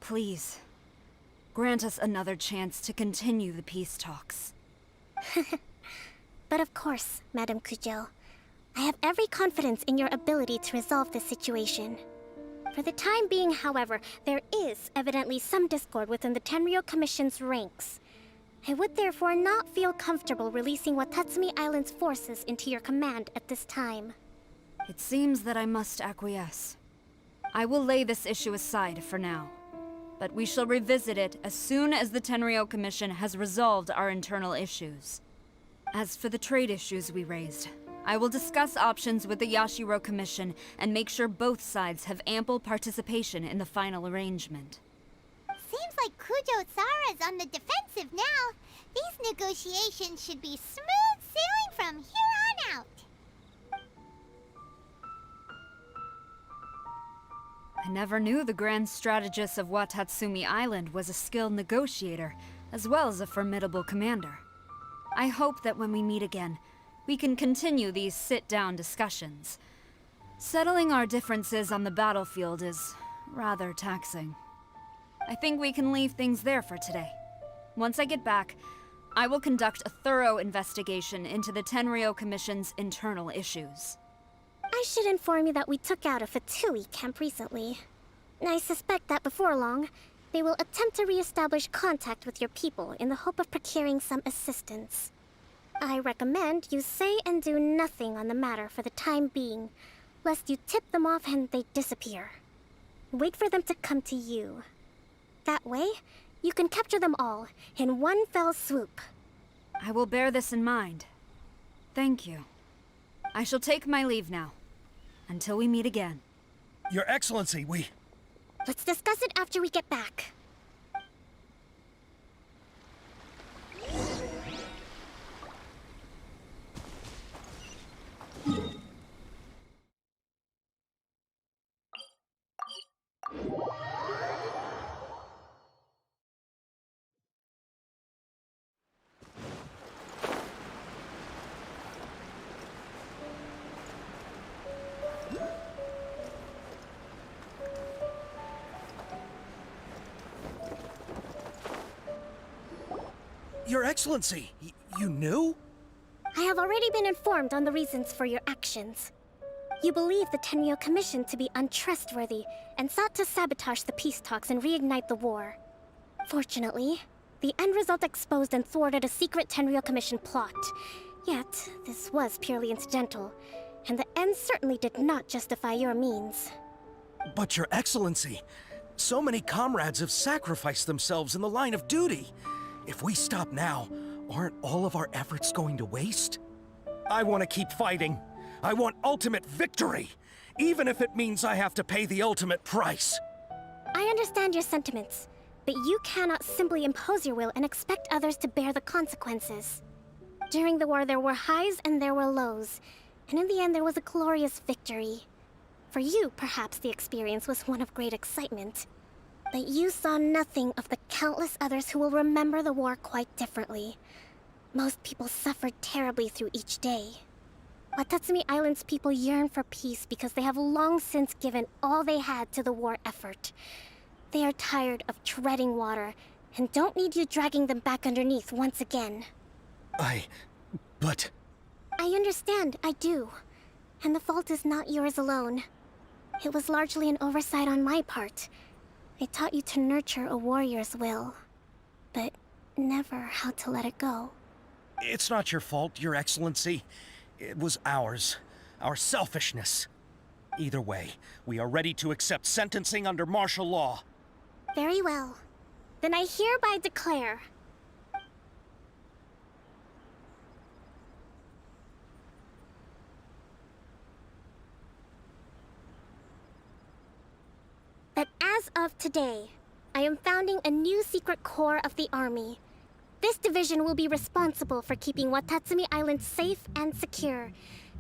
Please, grant us another chance to continue the peace talks. But of course, Madam Kujo. I have every confidence in your ability to resolve this situation. For the time being, however, there is evidently some discord within the Tenryou Commission's ranks. I would therefore not feel comfortable releasing Watatsumi Island's forces into your command at this time. It seems that I must acquiesce. I will lay this issue aside for now, but we shall revisit it as soon as the Tenryou Commission has resolved our internal issues. As for the trade issues we raised, I will discuss options with the Yashiro Commission and make sure both sides have ample participation in the final arrangement. Seems like Kujo-Sara's on the defensive now. These negotiations should be smooth sailing from here on out. I never knew the grand strategist of Watatsumi Island was a skilled negotiator, as well as a formidable commander. I hope that when we meet again, we can continue these sit-down discussions. Settling our differences on the battlefield is rather taxing. I think we can leave things there for today. Once I get back, I will conduct a thorough investigation into the Tenryou Commission's internal issues. I should inform you that we took out a Fatui camp recently. I suspect that before long, they will attempt to re-establish contact with your people in the hope of procuring some assistance. I recommend you say and do nothing on the matter for the time being, lest you tip them off and they disappear. Wait for them to come to you. That way, you can capture them all in one fell swoop. I will bear this in mind. Thank you. I shall take my leave now. Until we meet again. Your Excellency, Let's discuss it after we get back. Your Excellency, you knew? I have already been informed on the reasons for your actions. You believe the Tenryou Commission to be untrustworthy and sought to sabotage the peace talks and reignite the war. Fortunately, the end result exposed and thwarted a secret Tenryou Commission plot. Yet, this was purely incidental, and the end certainly did not justify your means. But Your Excellency, so many comrades have sacrificed themselves in the line of duty. If we stop now, aren't all of our efforts going to waste? I want to keep fighting. I want ultimate victory, even if it means I have to pay the ultimate price. I understand your sentiments, but you cannot simply impose your will and expect others to bear the consequences. During the war, there were highs and there were lows, and in the end, there was a glorious victory. For you, perhaps the experience was one of great excitement. But you saw nothing of the countless others who will remember the war quite differently. Most people suffered terribly through each day. Watatsumi Island's people yearn for peace because they have long since given all they had to the war effort. They are tired of treading water and don't need you dragging them back underneath once again. But... I understand, I do. And the fault is not yours alone. It was largely an oversight on my part. I taught you to nurture a warrior's will, but never how to let it go. It's not your fault, Your Excellency. It was ours. Our selfishness. Either way, we are ready to accept sentencing under martial law. Very well. Then I hereby declare... that as of today, I am founding a new secret corps of the army. This division will be responsible for keeping Watatsumi Island safe and secure,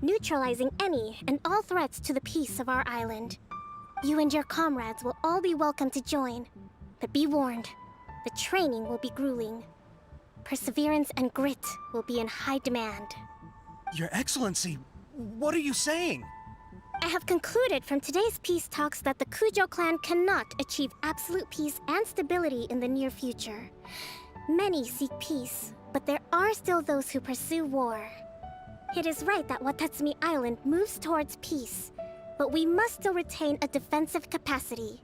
neutralizing any and all threats to the peace of our island. You and your comrades will all be welcome to join, but be warned, the training will be grueling. Perseverance and grit will be in high demand. Your Excellency, what are you saying? I have concluded from today's peace talks that the Kujo clan cannot achieve absolute peace and stability in the near future. Many seek peace, but there are still those who pursue war. It is right that Watatsumi Island moves towards peace, but we must still retain a defensive capacity.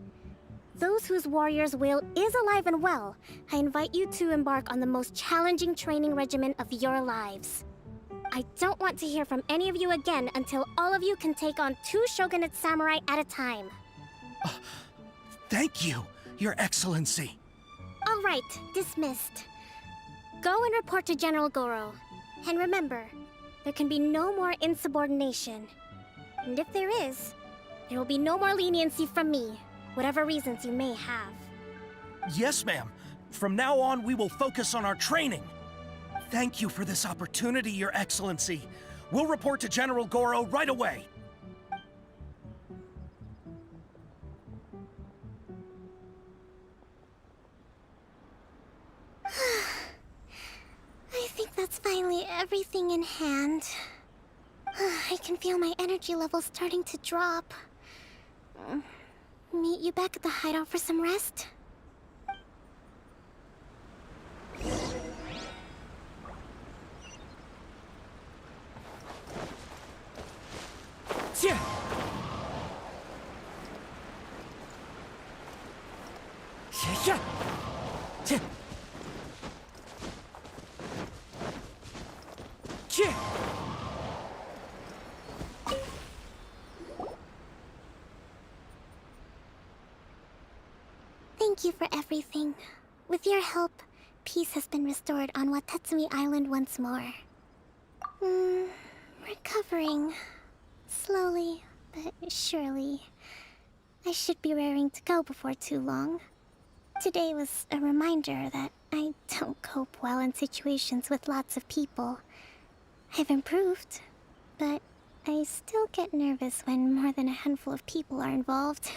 Those whose warrior's will is alive and well, I invite you to embark on the most challenging training regimen of your lives. I don't want to hear from any of you again until all of you can take on 2 shogunate samurai at a time. Thank you, Your Excellency. All right, dismissed. Go and report to General Goro. And remember, there can be no more insubordination. And if there is, there will be no more leniency from me, whatever reasons you may have. Yes, ma'am. From now on, we will focus on our training. Thank you for this opportunity, Your Excellency. We'll report to General Goro right away. I think that's finally everything in hand. I can feel my energy levels starting to drop. Meet you back at the hideout for some rest? Yeah. Yeah. Yeah. Yeah. Thank you for everything. With your help, peace has been restored on Watatsumi Island once more. Recovering. Slowly, but surely. I should be raring to go before too long. Today was a reminder that I don't cope well in situations with lots of people. I've improved, but I still get nervous when more than a handful of people are involved.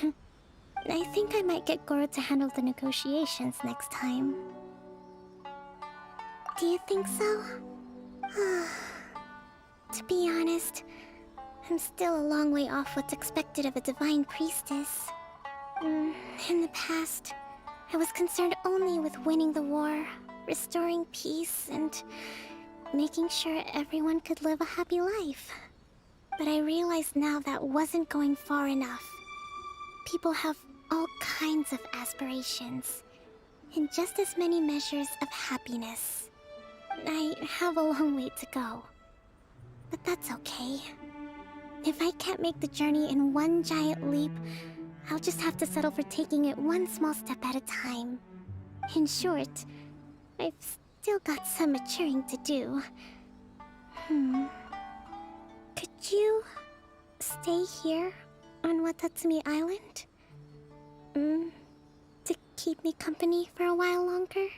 I think I might get Goro to handle the negotiations next time. Do you think so? To be honest, I'm still a long way off what's expected of a divine priestess. In the past, I was concerned only with winning the war, restoring peace, and making sure everyone could live a happy life. But I realize now that wasn't going far enough. People have all kinds of aspirations, and just as many measures of happiness. I have a long way to go. But that's okay. If I can't make the journey in one giant leap, I'll just have to settle for taking it one small step at a time. In short, I've still got some maturing to do. Could you stay here on Watatsumi Island? To keep me company for a while longer?